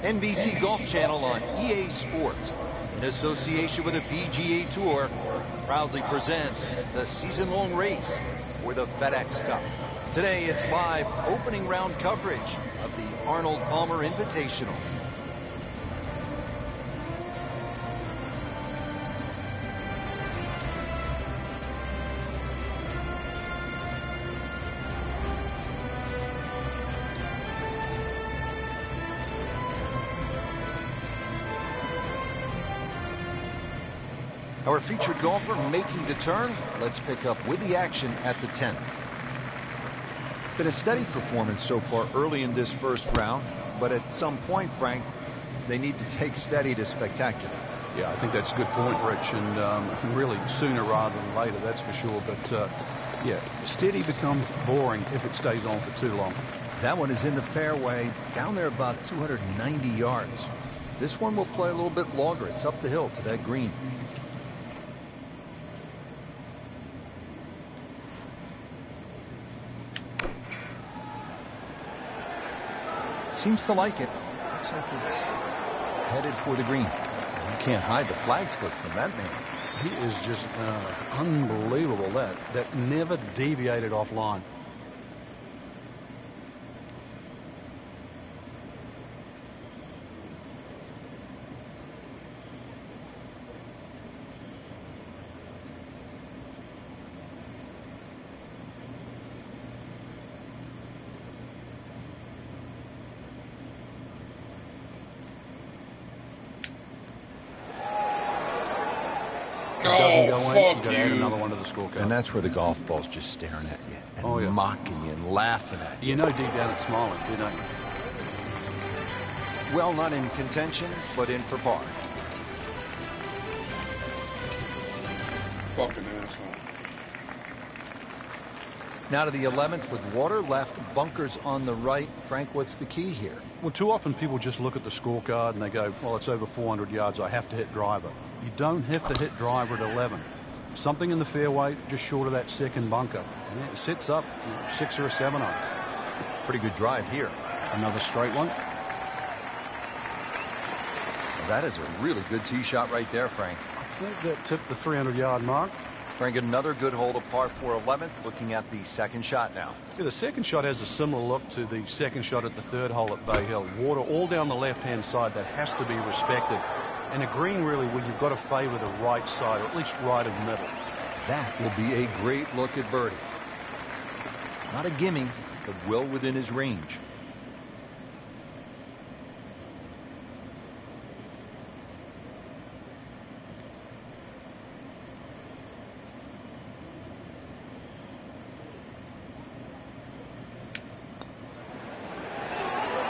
NBC Golf Channel on EA Sports, in association with the PGA Tour, proudly presents the season-long race for the FedEx Cup. Today, it's live opening round coverage of the Arnold Palmer Invitational. Our featured golfer making the turn. Let's pick up with the action at the 10th. Been a steady performance so far early in this first round, but at some point, Frank, they need to take steady to spectacular. Yeah, I think that's a good point, Rich, and really sooner rather than later, that's for sure. But yeah, steady becomes boring if it stays on for too long. That one is in the fairway, down there about 290 yards. This one will play a little bit longer. It's up the hill to that green. Seems to like it. Looks like it's headed for the green. You can't hide the flag slip from that man. He is just unbelievable. That never deviated offline. Another one to the scorecard. And that's where the golf ball's just staring at you and mocking you and laughing at you. You know deep down it's smiling, don't you? Well, not in contention, but in for par. Fucking asshole. Now to the 11th with water left, bunkers on the right. Frank, what's the key here? Well, too often people just look at the scorecard and they go, well, it's over 400 yards. I have to hit driver. You don't have to hit driver at 11. Something in the fairway just short of that second bunker. And it sits up 6 or a 7 on. Pretty good drive here. Another straight one. Well, that is a really good tee shot right there, Frank. I think that tipped the 300-yard mark. Frank, another good hole to par 4 11th. Looking at the second shot now. Yeah, the second shot has a similar look to the second shot at the third hole at Bay Hill. Water all down the left-hand side. That has to be respected. And a green really where you've got to favor the right side, or at least right in the middle. That will be a great look at birdie. Not a gimme, but well within his range.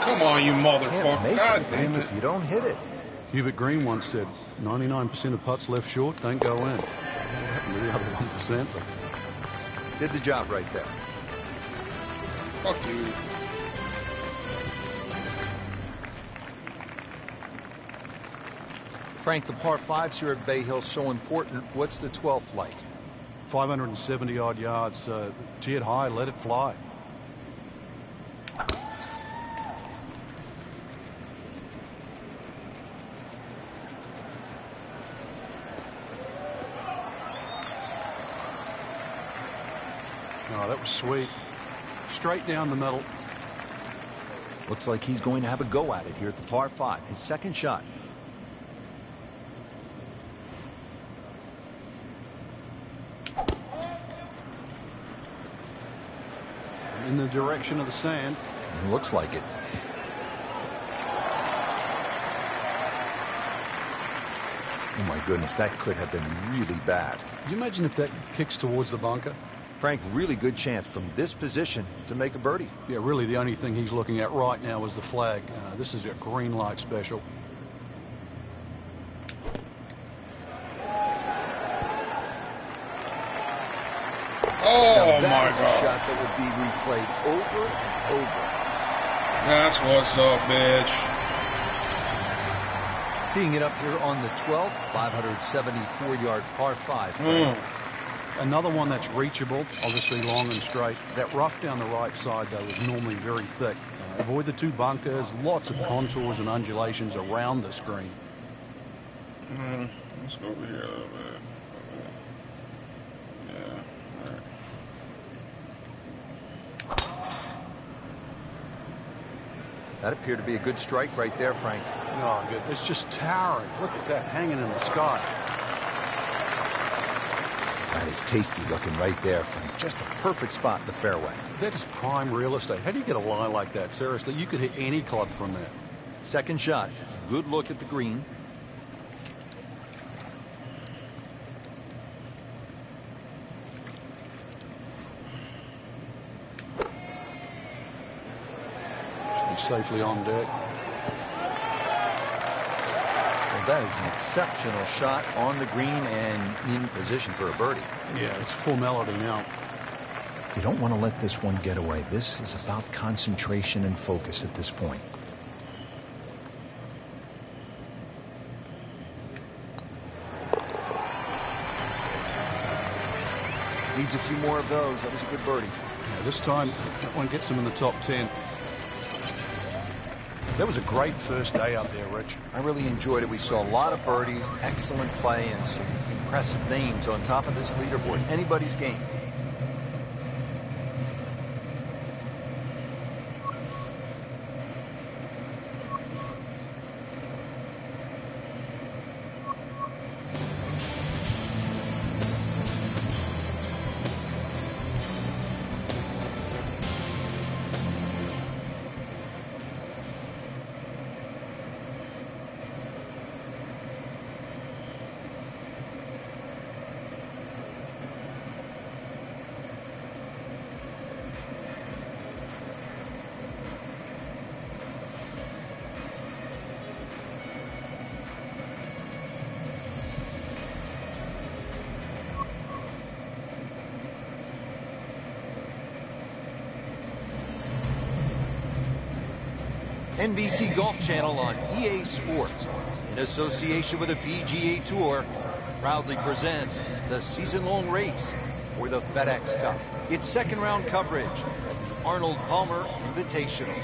Come on, you motherfucker. God damn it. If you don't hit it. Hubert Green once said, 99% of putts left short don't go in. What happened to the other 1%? Did the job right there. Fuck you. Frank, the par 5s here at Bay Hill so important. What's the 12th like? 570 odd yards. Tee it high, let it fly. Oh, that was sweet. Straight down the middle. Looks like he's going to have a go at it here at the par 5. His second shot. In the direction of the sand. It looks like it. Oh my goodness, that could have been really bad. Can you imagine if that kicks towards the bunker? Frank, really good chance from this position to make a birdie. Yeah, really the only thing he's looking at right now is the flag. This is a green light special. Oh my God. That is a shot that would be replayed over and over. That's what's up, bitch. Teeing it up here on the 12th, 574-yard par 5. Another one that's reachable, obviously long and straight. That rough down the right side, though, is normally very thick. Avoid the two bunkers, lots of contours and undulations around this green. Let's go over here a little bit. Yeah, all right. That appeared to be a good strike right there, Frank. Oh, good. It's just towering. Look at that hanging in the sky. That is tasty looking right there, Frank. Just a perfect spot in the fairway. That is prime real estate. How do you get a lie like that? Seriously, you could hit any club from there. Second shot. Good look at the green. Safely on deck. Well, that is an exceptional shot on the green and in position for a birdie. Yeah, it's full melody now. You don't want to let this one get away. This is about concentration and focus at this point. Needs a few more of those. That was a good birdie. Yeah, this time, that one gets him in the top 10. That was a great first day out there, Rich. I really enjoyed it. We saw a lot of birdies, excellent play, and some impressive names on top of this leaderboard. Anybody's game. NBC Golf Channel on EA Sports, in association with the PGA Tour, proudly presents the season-long race for the FedEx Cup. Its second-round coverage of the Arnold Palmer Invitational.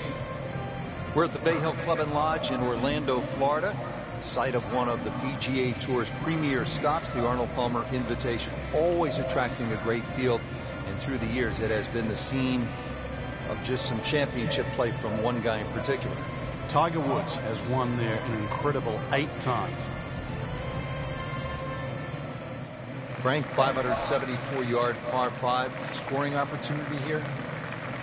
We're at the Bay Hill Club and Lodge in Orlando, Florida, site of one of the PGA Tour's premier stops, the Arnold Palmer Invitational. Always attracting a great field, and through the years it has been the scene of just some championship play from one guy in particular. Tiger Woods has won there an incredible 8 times. Frank, 574-yard par 5 scoring opportunity here.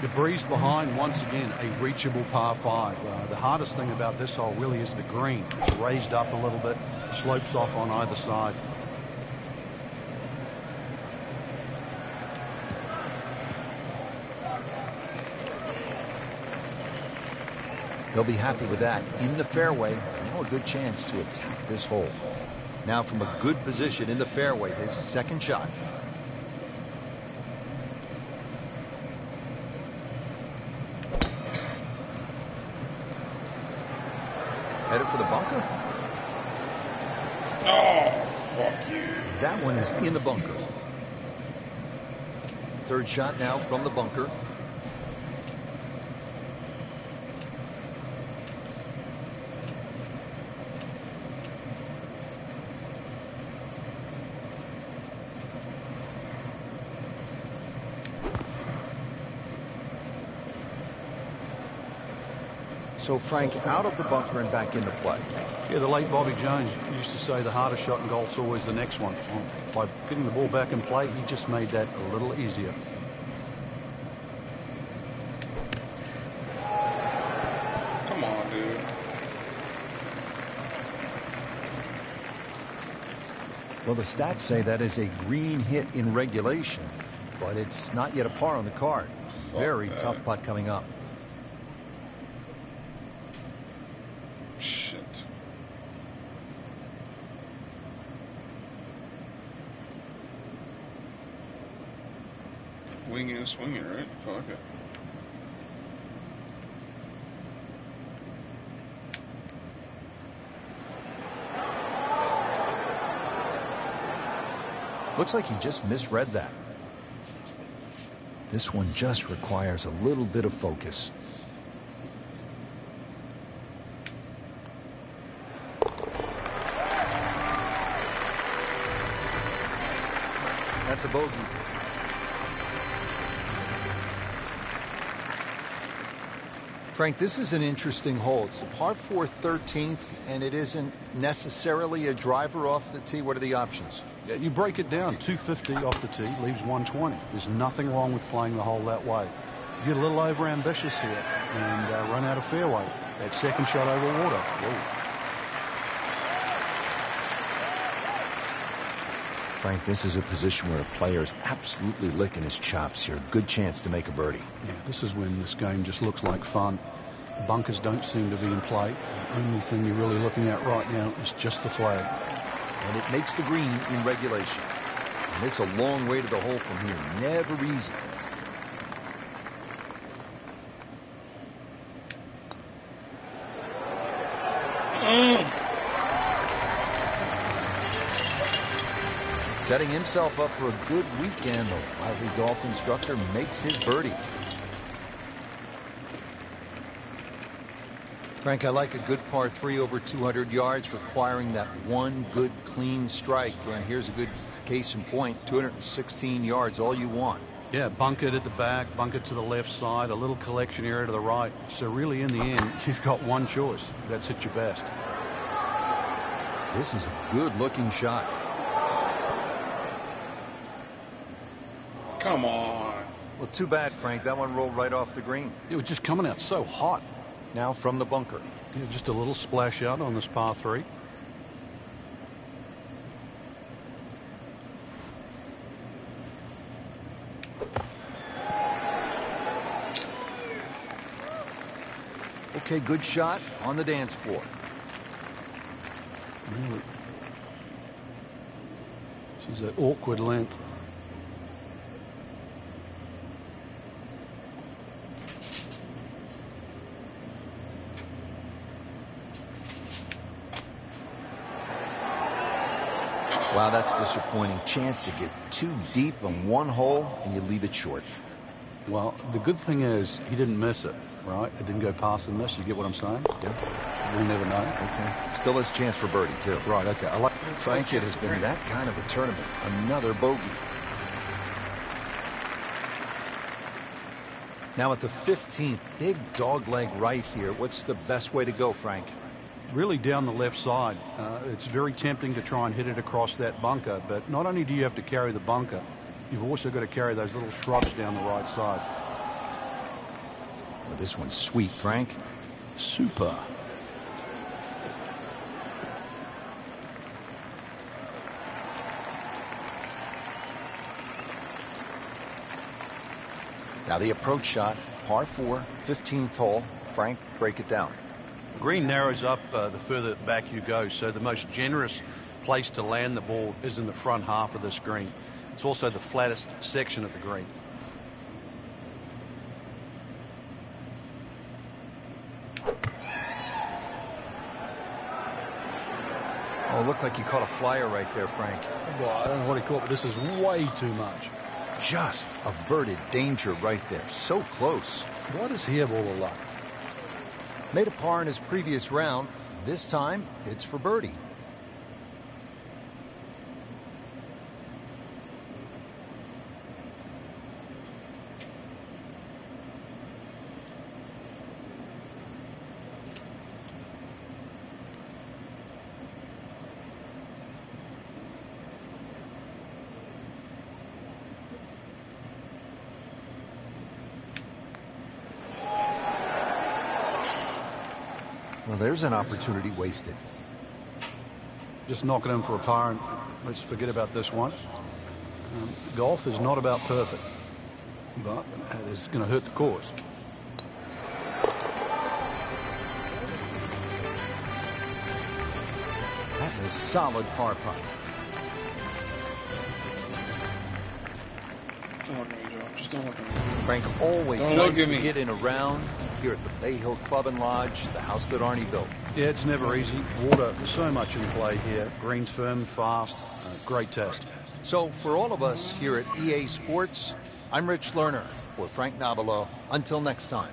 The breeze behind, once again, a reachable par 5. The hardest thing about this hole really is the green. It's raised up a little bit, slopes off on either side. They'll be happy with that. In the fairway, now a good chance to attack this hole. Now from a good position in the fairway, his second shot. Headed for the bunker. Oh, fuck you. That one is in the bunker. Third shot now from the bunker. So, Frank, out of the bunker and back into play. Yeah, the late Bobby Jones used to say the hardest shot in golf's always the next one. By getting the ball back in play, he just made that a little easier. Come on, dude. Well, the stats say that is a green hit in regulation, but it's not yet a par on the card. Very tough putt coming up. Shit. Winging and swinging, right? Fuck it. Looks like he just misread that. This one just requires a little bit of focus. That's a bogey. Frank, this is an interesting hole. It's a par 4 13th, and it isn't necessarily a driver off the tee. What are the options? Yeah, you break it down. 250 off the tee leaves 120. There's nothing wrong with playing the hole that way. You get a little over ambitious here and run out of fairway. That second shot over water. Whoa. Frank, this is a position where a player is absolutely licking his chops here. Good chance to make a birdie. Yeah, this is when this game just looks like fun. Bunkers don't seem to be in play. The only thing you're really looking at right now is just the flag. And it makes the green in regulation. And it's a long way to the hole from here. Never easy. Setting himself up for a good weekend, the lively golf instructor makes his birdie. Frank, I like a good par 3 over 200 yards, requiring that one good clean strike. And here's a good case in point, 216 yards, all you want. Yeah, bunkered at the back, bunkered to the left side, a little collection area to the right. So really, in the end, you've got one choice. That's hit your best. This is a good-looking shot. Come on. Well, too bad, Frank. That one rolled right off the green. It was just coming out so hot. Now from the bunker. Yeah, just a little splash out on this par 3. Okay, good shot on the dance floor. Really. This is an awkward length. Wow, that's disappointing. Chance to get too deep on one hole, and you leave it short. Well, the good thing is he didn't miss it, right? It didn't go past the miss. You get what I'm saying? Yeah. We never know. Okay. Still has a chance for birdie, too. Right, okay. I like Frank, it has been that kind of a tournament. Another bogey. Now at the 15th, big dog leg right here. What's the best way to go, Frank? really down the left side. It's very tempting to try and hit it across that bunker, but not only do you have to carry the bunker, you've also got to carry those little shrubs down the right side. Well, this one's sweet, Frank. Super. Now the approach shot, par 4, 15th hole. Frank, break it down. The green narrows up the further back you go, so the most generous place to land the ball is in the front half of this green. It's also the flattest section of the green. Oh, it looked like he caught a flyer right there, Frank. Well, I don't know what he caught, but this is way too much. Just averted danger right there. So close. Why does he have all the luck? Made a par in his previous round. This time, it's for birdie. Well, there's an opportunity wasted. Just knock it in for a par and let's forget about this one. Golf is not about perfect, but it is going to hurt the course. That's a solid par putt. Don't look at me, Joe. Just don't look at me. Frank, always Don't nice look at to me. get in a round here at the Bay Hill Club and Lodge, the house that Arnie built. Yeah, it's never easy. Water, so much in play here. Greens firm, fast. Great test. So for all of us here at EA Sports, I'm Rich Lerner for Frank Nobilo. Until next time.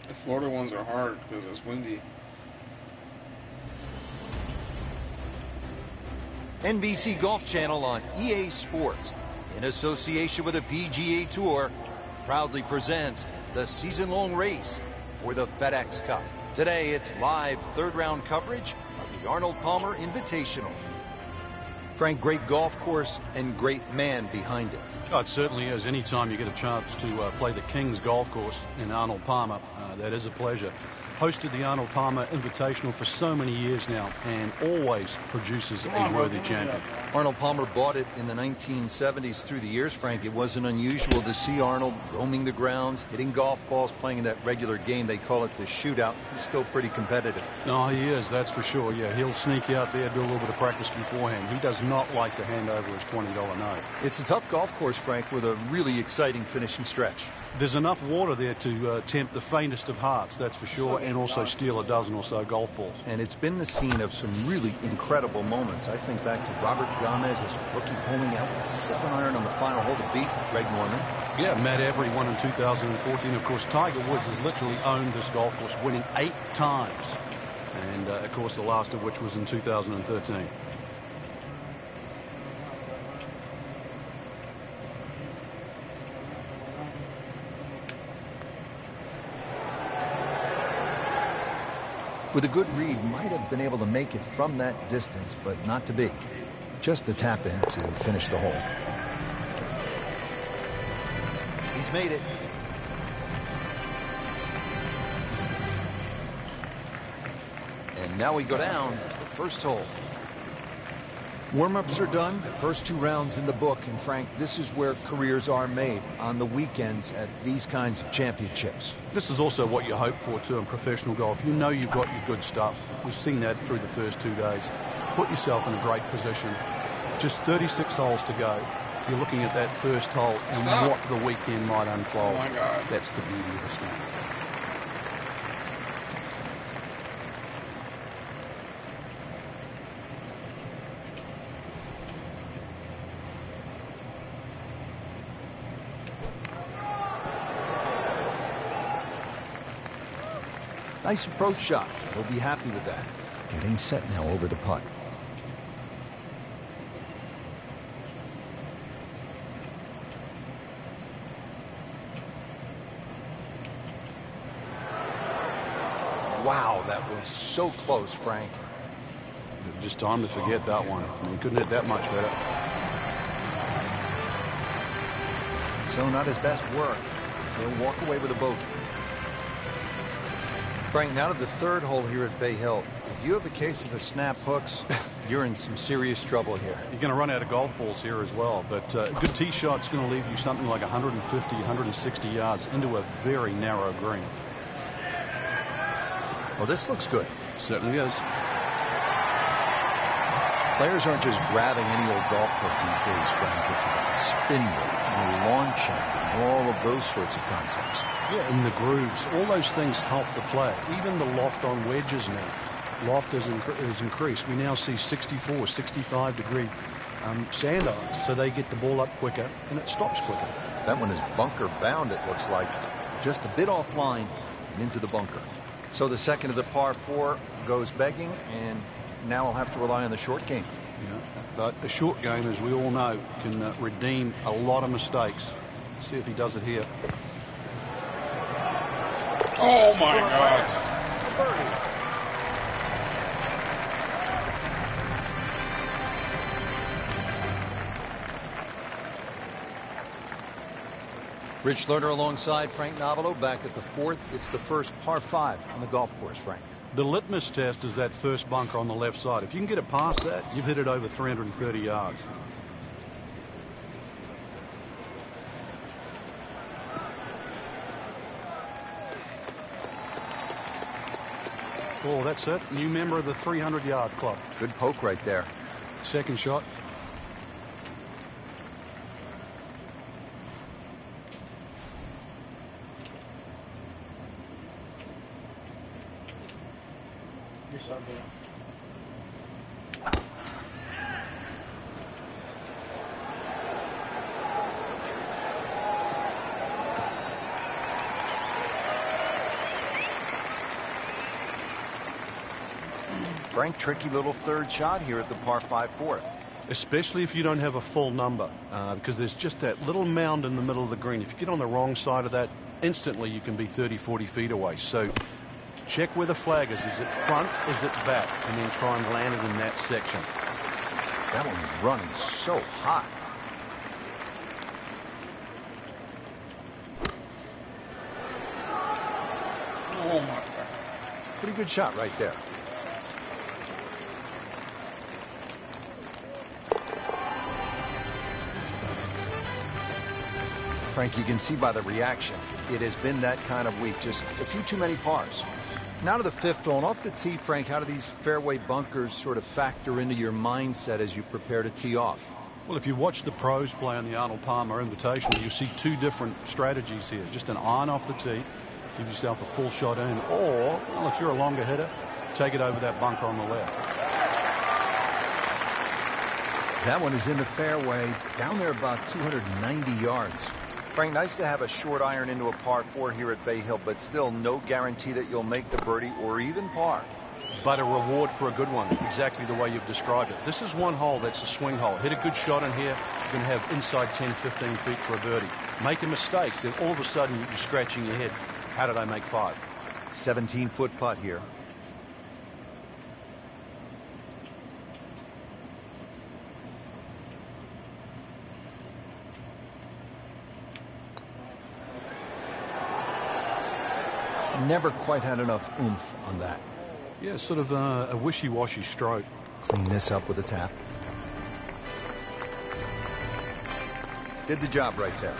The Florida ones are hard because it's windy. NBC Golf Channel on EA Sports, in association with the PGA Tour, proudly presents the season-long race for the FedEx Cup. Today, it's live third-round coverage of the Arnold Palmer Invitational. Frank, great golf course and great man behind it. Oh, it certainly is. Anytime you get a chance to play the King's Golf Course in Arnold Palmer, that is a pleasure. Hosted the Arnold Palmer Invitational for so many years now and always produces a worthy champion. Arnold Palmer bought it in the 1970s. Through the years, Frank, it wasn't unusual to see Arnold roaming the grounds, hitting golf balls, playing in that regular game. They call it the shootout. He's still pretty competitive. No, he is, that's for sure. Yeah, he'll sneak out there, do a little bit of practice beforehand. He does not like to hand over his $20 note. It's a tough golf course, Frank, with a really exciting finishing stretch. There's enough water there to tempt the faintest of hearts, that's for sure, and also steal a dozen or so golf balls. And it's been the scene of some really incredible moments. I think back to Robert Gomez as a rookie pulling out with a 7-iron on the final hole to beat Greg Norman. Yeah, Matt Every won in 2014. Of course, Tiger Woods has literally owned this golf course, winning 8 times. And, of course, the last of which was in 2013. With a good read, might have been able to make it from that distance, but not to be. Just to tap in to finish the hole. He's made it. And now we go down to the first hole. Warm-ups are done. First 2 rounds in the book. And Frank, this is where careers are made, on the weekends at these kinds of championships. This is also what you hope for, too, in professional golf. You know you've got your good stuff. We've seen that through the first 2 days. Put yourself in a great position. Just 36 holes to go. You're looking at that first hole and what the weekend might unfold. Oh, my God. That's the beauty of this game. Nice approach shot. He'll be happy with that. Getting set now over the putt. Wow, that was so close, Frank. Just time to forget that one. I mean, couldn't hit that much better. So not his best work. He'll walk away with a bogey. Frank, now to the third hole here at Bay Hill. If you have a case of the snap hooks, you're in some serious trouble here. You're going to run out of golf balls here as well, but a good tee shot's going to leave you something like 150, 160 yards into a very narrow green. Well, this looks good. Certainly is. Players aren't just grabbing any old golf club these days, Frank. It's about spin rate and launching and all of those sorts of concepts. Yeah, and the grooves, all those things help the player. Even the loft on wedges now. Loft has increased. We now see 64, 65 degree sand irons, so they get the ball up quicker and it stops quicker. That one is bunker bound, it looks like. Just a bit offline and into the bunker. So the second of the par 4 goes begging, and now I'll have to rely on the short game. Yeah, but the short game, as we all know, can redeem a lot of mistakes. See if he does it here. Oh, my God. Birdie. Rich Lerner alongside Frank Nobilo back at the 4th. It's the first par 5 on the golf course, Frank. The litmus test is that first bunker on the left side. If you can get it past that, you've hit it over 330 yards. Oh, that's it. New member of the 300-yard club. Good poke right there. Second shot. You're so good. Frank, tricky little third shot here at the par 5 fourth. Especially if you don't have a full number, because there's just that little mound in the middle of the green. If you get on the wrong side of that, instantly you can be 30, 40 feet away. So check where the flag is. Is it front? Is it back? And then try and land it in that section. That one's running so hot. Oh, my God. Pretty good shot right there. Frank, you can see by the reaction, it has been that kind of week. Just a few too many pars. Now to the fifth hole. And off the tee, Frank, how do these fairway bunkers sort of factor into your mindset as you prepare to tee off? Well, if you watch the pros play on the Arnold Palmer Invitational, you see two different strategies here. Just an iron off the tee, give yourself a full shot in, or, well, if you're a longer hitter, take it over that bunker on the left. That one is in the fairway, down there about 290 yards. Frank, nice to have a short iron into a par 4 here at Bay Hill, but still no guarantee that you'll make the birdie or even par. But a reward for a good one, exactly the way you've described it. This is one hole that's a swing hole. Hit a good shot in here, you're going to have inside 10, 15 feet for a birdie. Make a mistake, then all of a sudden you're scratching your head. How did I make 5? 17-foot putt here. Never quite had enough oomph on that. Yeah, sort of a wishy-washy stroke. Clean this up with a tap. Did the job right there.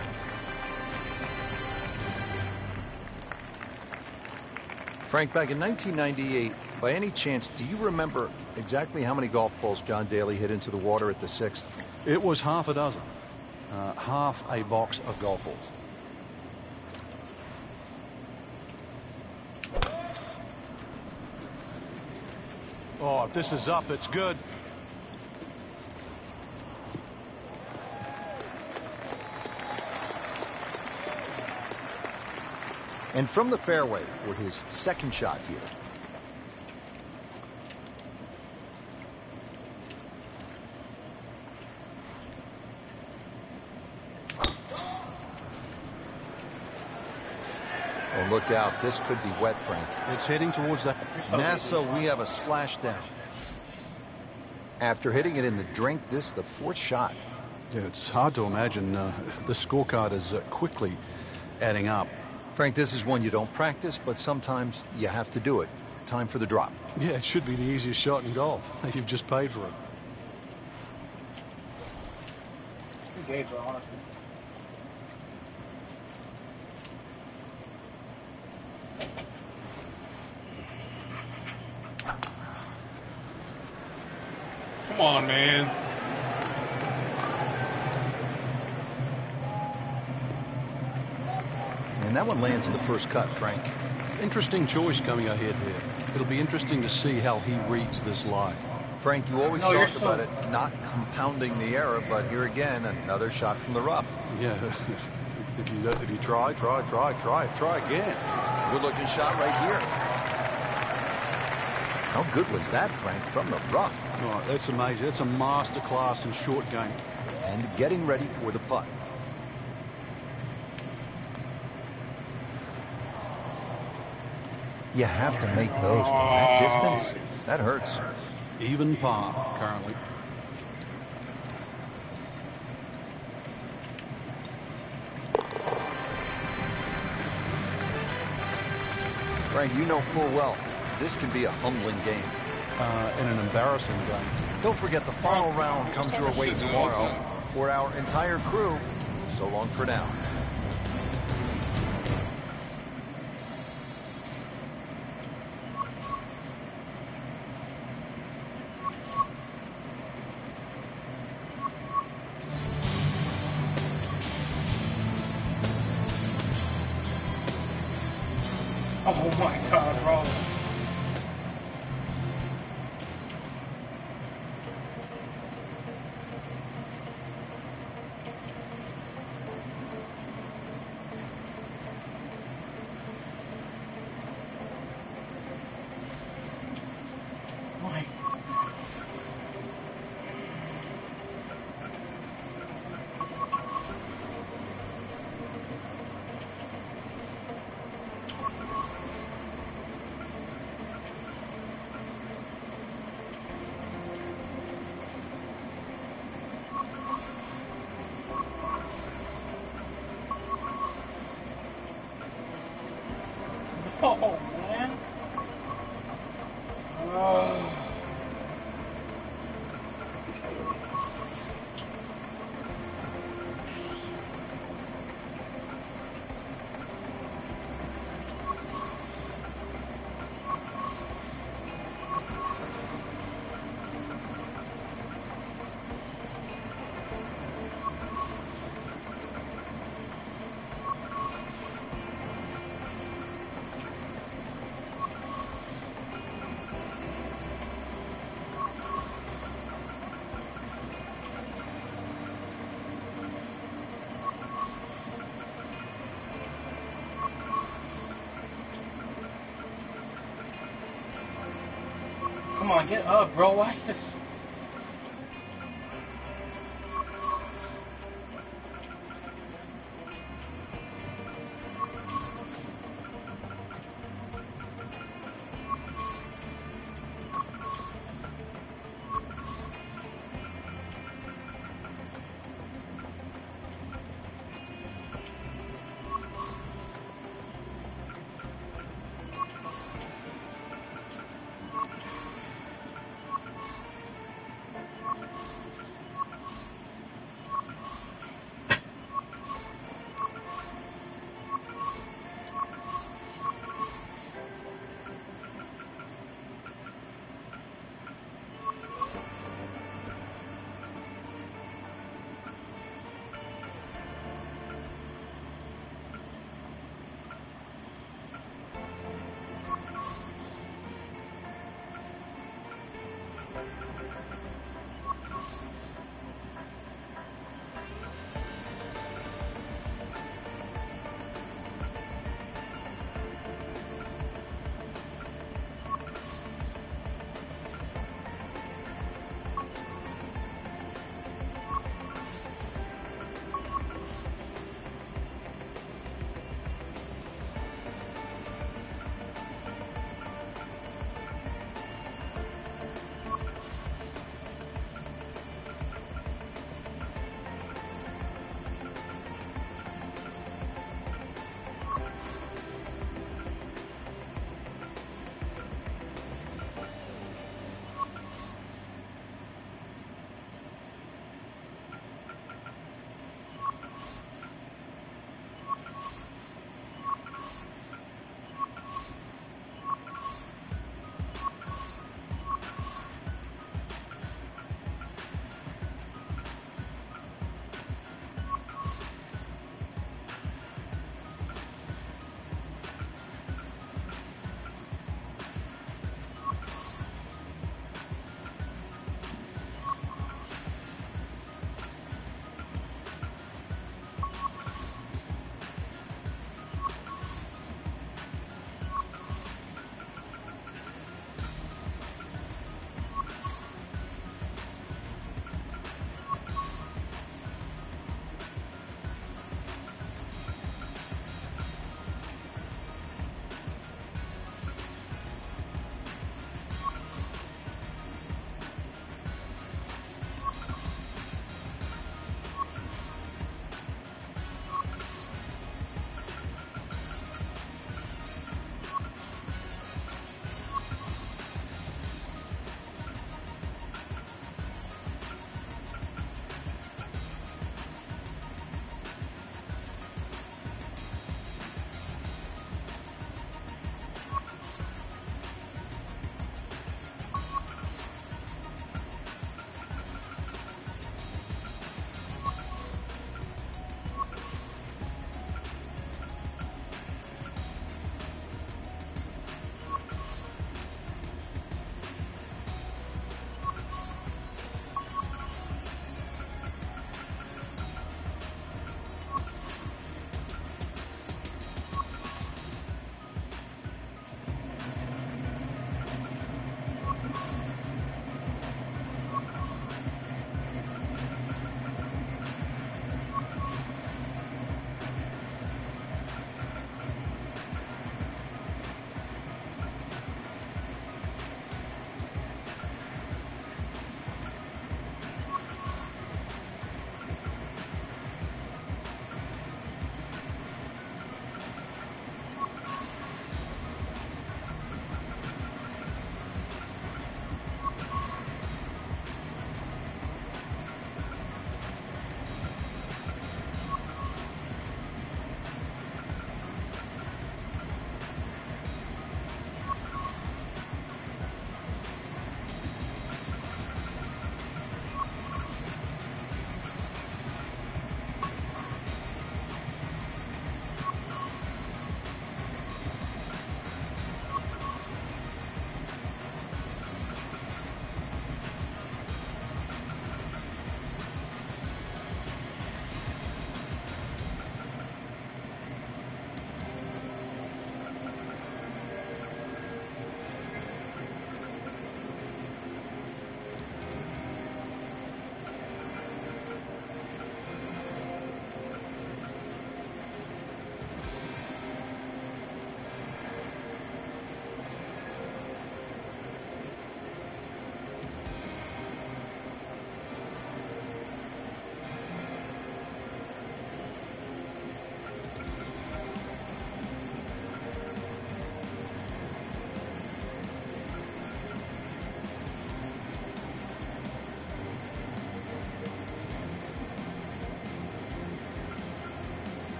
Frank, back in 1998, by any chance, do you remember exactly how many golf balls John Daly hit into the water at the 6th? It was half a dozen. Half a box of golf balls. Oh, if this is up, it's good. And from the fairway for his second shot here. Oh, look out. This could be wet, Frank. It's heading towards that. NASA, we have a splashdown. After hitting it in the drink, this is the 4th shot. Yeah, it's hard to imagine. The scorecard is quickly adding up. Frank, this is one you don't practice, but sometimes you have to do it. Time for the drop. Yeah, it should be the easiest shot in golf. You've just paid for it. Two days, honestly. Come on, man. And that one lands in the first cut, Frank. Interesting choice coming ahead here. It'll be interesting to see how he reads this lie. Frank, you always talk about it not compounding the error, but here again, another shot from the rough. Yeah, if you try again. Good-looking shot right here. How good was that, Frank, from the rough? Oh, that's amazing. That's a master class in short game. And getting ready for the putt. You have to make those from that distance. That hurts. Even par currently. Frank, you know full well this can be a humbling game. In an embarrassing game. Don't forget the final round comes your way tomorrow. For our entire crew, so long for now. Oh my God, bro. My. Oh, man. Come on, get up, bro. Why is this?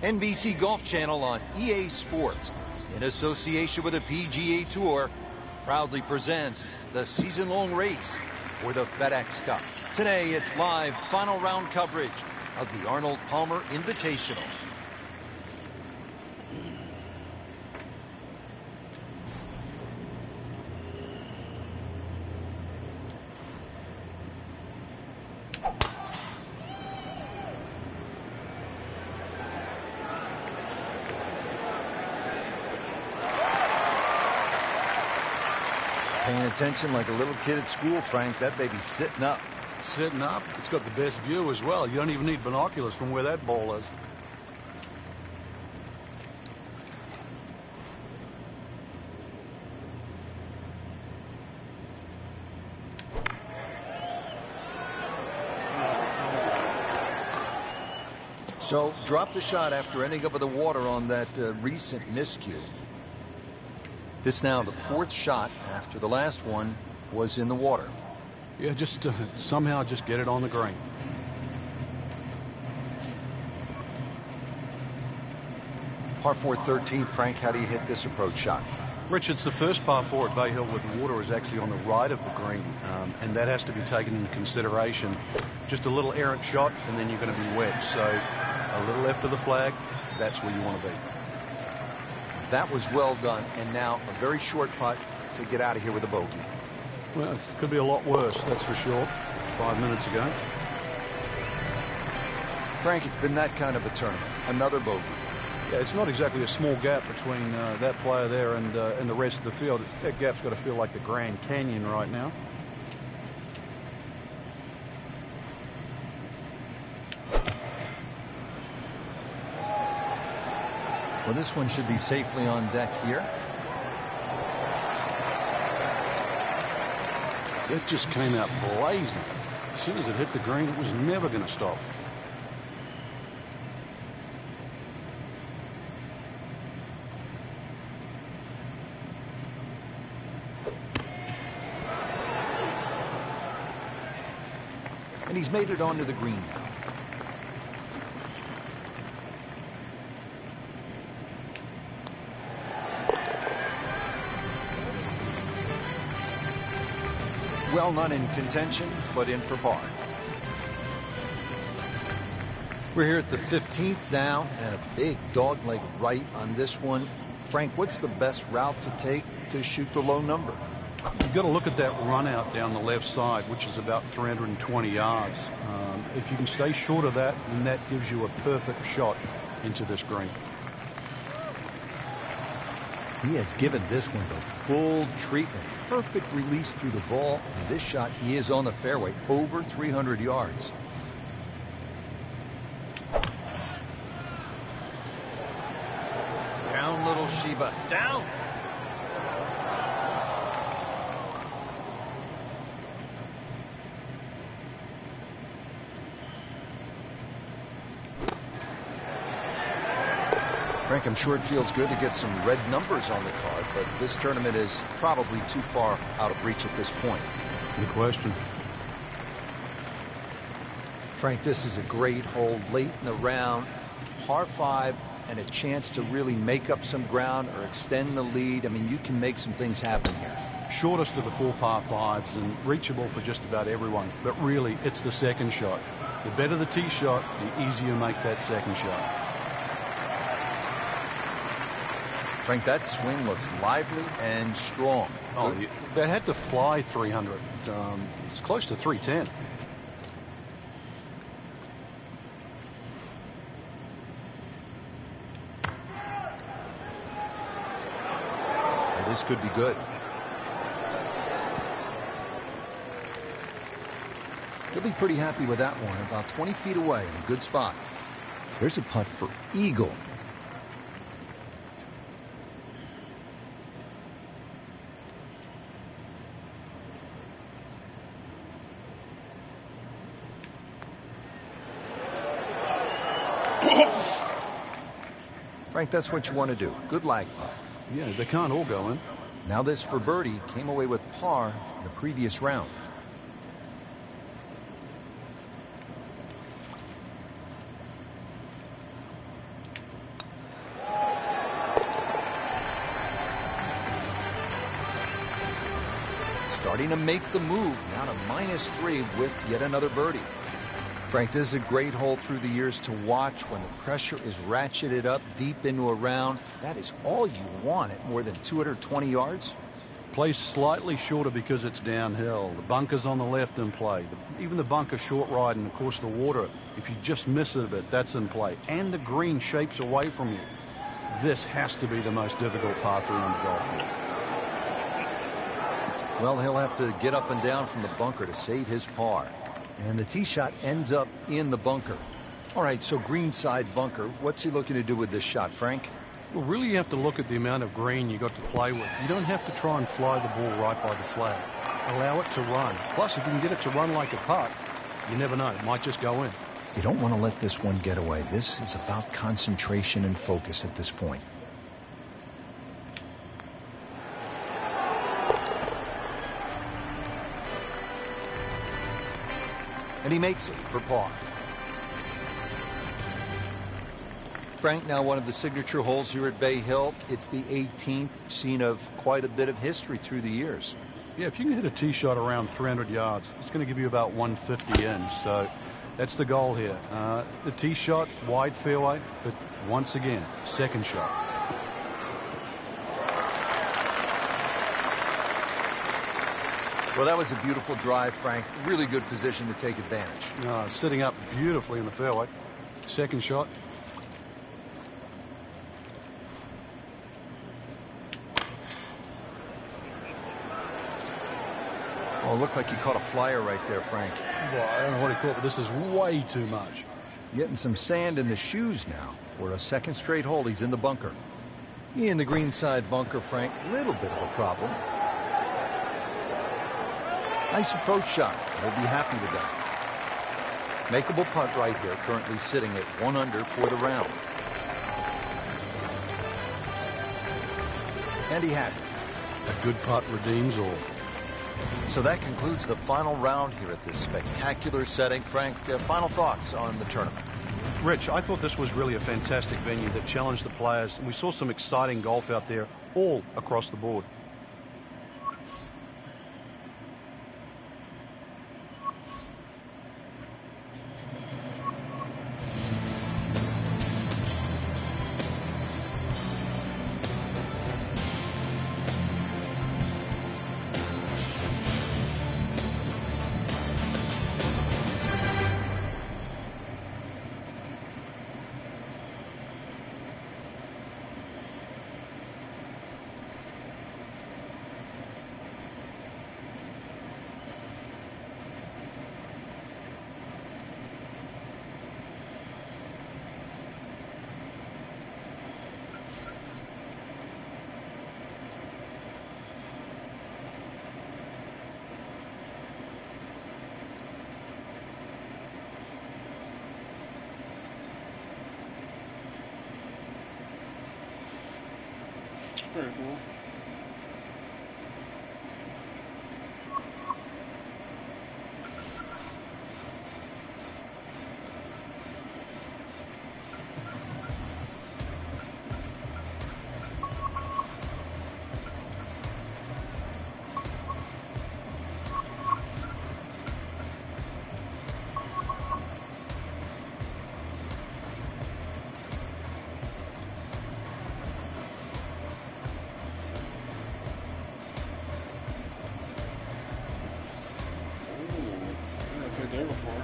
NBC Golf Channel on EA Sports, in association with the PGA Tour, proudly presents the season-long race for the FedEx Cup. Today, it's live final round coverage of the Arnold Palmer Invitational. Paying attention like a little kid at school, Frank. That baby's sitting up. Sitting up. It's got the best view as well. You don't even need binoculars from where that ball is. So, dropped the shot after ending up with the water on that recent miscue. This now the fourth shot after the last one was in the water. Yeah, just somehow just get it on the green. Par 4 13, Frank, how do you hit this approach shot? Rich, it's the first par 4 at Bay Hill where the water is actually on the right of the green, and that has to be taken into consideration. Just a little errant shot, and then you're going to be wet. So a little left of the flag, that's where you want to be. That was well done, and now a very short putt to get out of here with a bogey. Well, it could be a lot worse, that's for sure. 5 minutes ago. Frank, it's been that kind of a tournament. Another bogey. Yeah, it's not exactly a small gap between that player there and the rest of the field. That gap's got to feel like the Grand Canyon right now. Well, this one should be safely on deck here. It just came out blazing. As soon as it hit the green, it was never going to stop. And he's made it onto the green now. Well, not in contention, but in for par. We're here at the 15th now, and a big dogleg right on this one. Frank, what's the best route to take to shoot the low number? You've got to look at that run out down the left side, which is about 320 yards. If you can stay short of that, then that gives you a perfect shot into this green. He has given this one the full treatment. Perfect release through the ball. And this shot, he is on the fairway, over 300 yards. Down, little Sheba. Down. Frank, I'm sure it feels good to get some red numbers on the card, but this tournament is probably too far out of reach at this point. Good question. Frank, this is a great hole late in the round. Par 5 and a chance to really make up some ground or extend the lead. I mean, you can make some things happen here. Shortest of the 4 par 5s and reachable for just about everyone. But really, it's the second shot. The better the tee shot, the easier you make that second shot. Frank, that swing looks lively and strong. Oh, that had to fly 300. It's close to 310. Well, this could be good. He'll be pretty happy with that one. About 20 feet away in a good spot. There's a putt for eagle. Frank, that's what you want to do. Good lag putt. Yeah, they can't all go in. Now this for birdie. Came away with par in the previous round. starting to make the move. Now to -3 with yet another birdie. Frank, this is a great hole through the years to watch when the pressure is ratcheted up deep into a round. That is all you want at more than 220 yards. Plays slightly shorter because it's downhill. The bunker's on the left in play. Even the bunker short ride, and of course the water, if you just miss it a bit, that's in play. And the green shapes away from you. This has to be the most difficult par 3 on the golf course. Well, he'll have to get up and down from the bunker to save his par. And the tee shot ends up in the bunker. All right, so greenside bunker. What's he looking to do with this shot, Frank? Well, really you have to look at the amount of green you got to play with. You don't have to try and fly the ball right by the flag. Allow it to run. Plus, if you can get it to run like a putt, you never know. It might just go in. You don't want to let this one get away. This is about concentration and focus at this point. And he makes it for par. Frank, now one of the signature holes here at Bay Hill. It's the 18th, scene of quite a bit of history through the years. Yeah, if you can hit a tee shot around 300 yards, it's going to give you about 150 in. So that's the goal here. The tee shot, wide fairway, but once again, second shot. Well, that was a beautiful drive, Frank. Really good position to take advantage. Sitting up beautifully in the fairway. Second shot. Oh, it looked like he caught a flyer right there, Frank. Well, I don't know what he caught, but this is way too much. Getting some sand in the shoes now. For a second straight hole, he's in the bunker. In the greenside bunker, Frank. Little bit of a problem. Nice approach shot. He'll be happy with that. Makeable putt right here, currently sitting at 1 under for the round. And he has it. A good putt redeems all. So that concludes the final round here at this spectacular setting. Frank, final thoughts on the tournament? Rich, I thought this was really a fantastic venue that challenged the players. And we saw some exciting golf out there all across the board. Pretty cool. There before.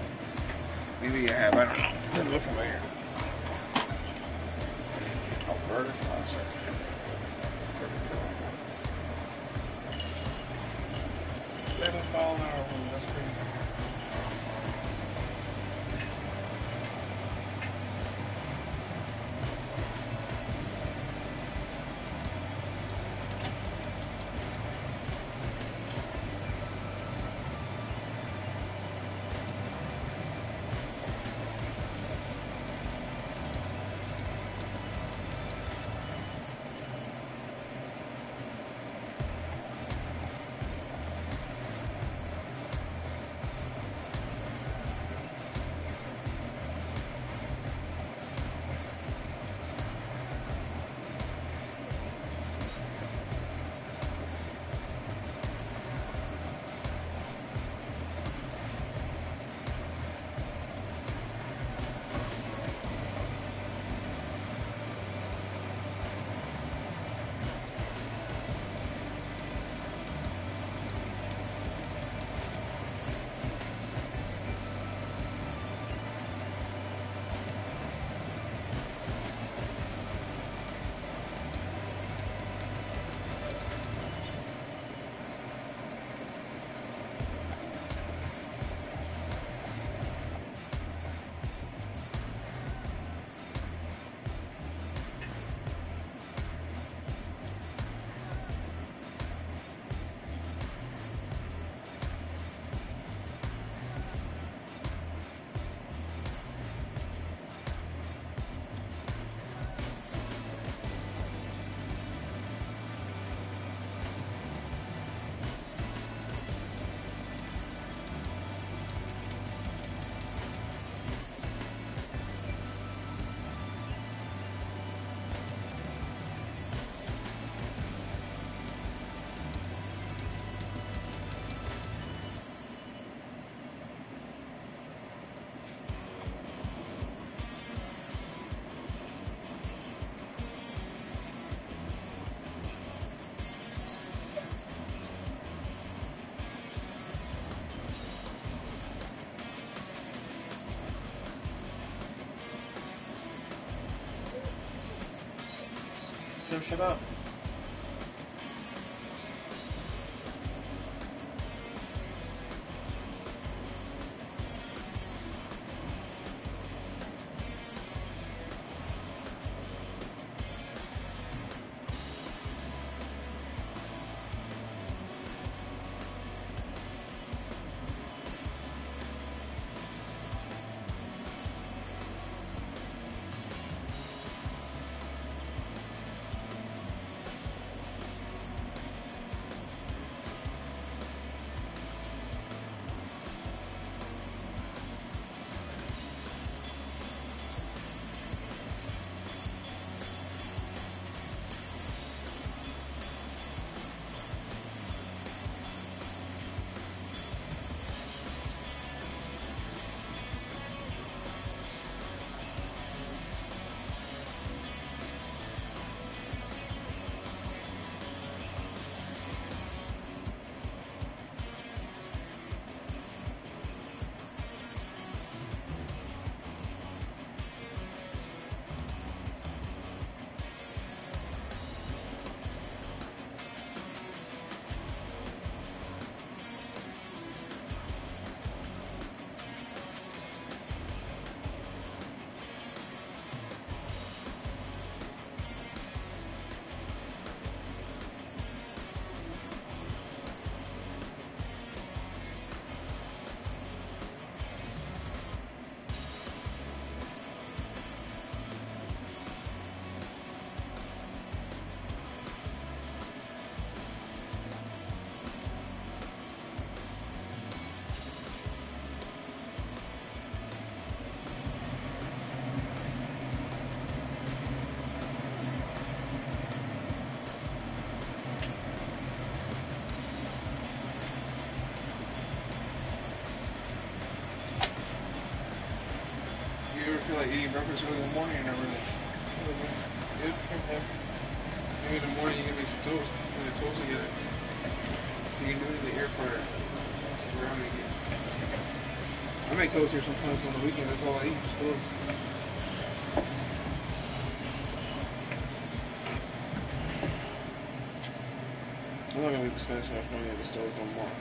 Maybe you have, I don't know. Didn't look familiar. Alberta Classic. $7 an hour, that's crazy. push it up. You ever feel like eating breakfast early in the morning or not really? Good. Maybe in the morning you can make some toast. Put the toast together. You can do it in the air fryer. Where I make it. I make toast here sometimes on the weekend. That's all I eat. Just toast. I'm not gonna leave the Spanish off running at the stove no more.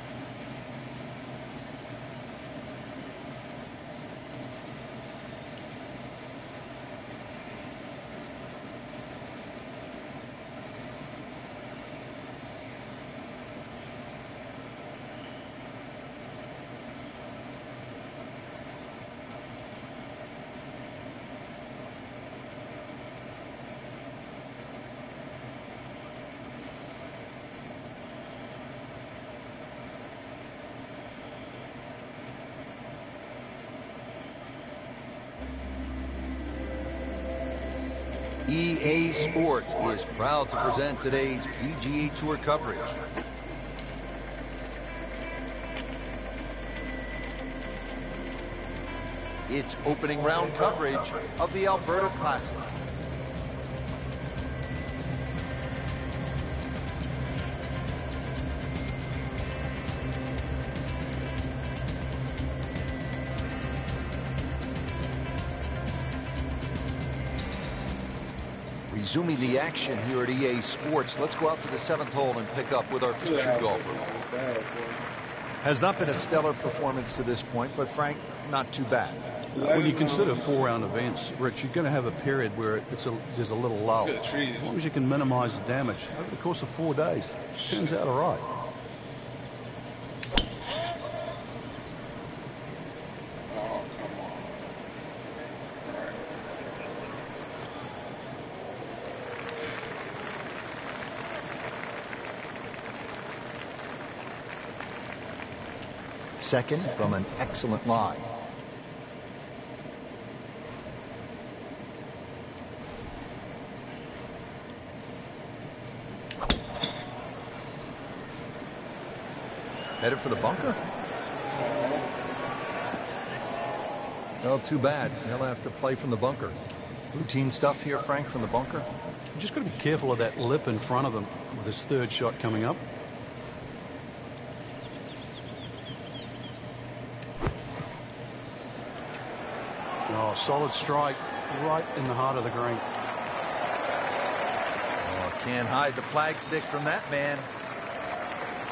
EA Sports is proud to present today's PGA Tour coverage. It's opening round coverage of the Alberta Classic. Resuming the action here at EA Sports, let's go out to the 7th hole and pick up with our featured golfer. Has not been a stellar performance to this point, but Frank, not too bad. When you consider 4-round events, Rich, you're going to have a period where there's a little lull. As long as you can minimize the damage over the course of 4 days, it turns out all right. Second from an excellent lie. Headed for the bunker? Well, too bad. He'll have to play from the bunker. Routine stuff here, Frank, from the bunker? You just got to be careful of that lip in front of him with his third shot coming up. Oh, solid strike right in the heart of the green. Oh, Can't hide the flag stick from that man.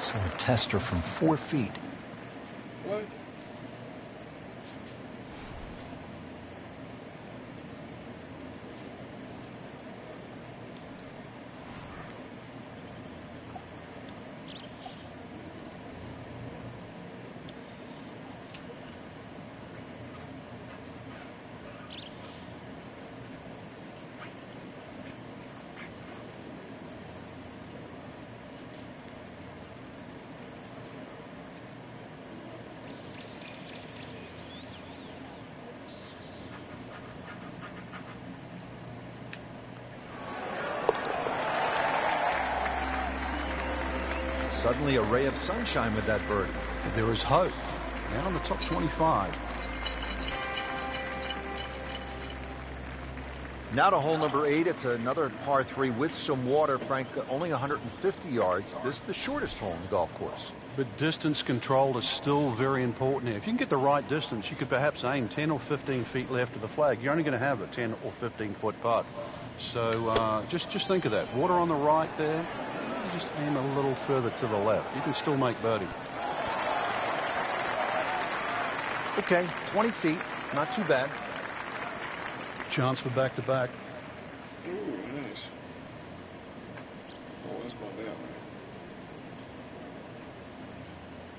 So a tester from 4 feet. What? Suddenly a ray of sunshine with that birdie. There is hope. Now in the top 25. Now to hole number 8. It's another par 3 with some water. Frank, only 150 yards. This is the shortest hole in the golf course. But distance control is still very important here. If you can get the right distance, you could perhaps aim 10 or 15 feet left of the flag. You're only going to have a 10 or 15 foot putt. So just think of that. Water on the right there. You just aim a little further to the left. You can still make birdie. Okay, 20 feet. Not too bad. Chance for back-to-back. Ooh, nice. Oh, that's about that, man.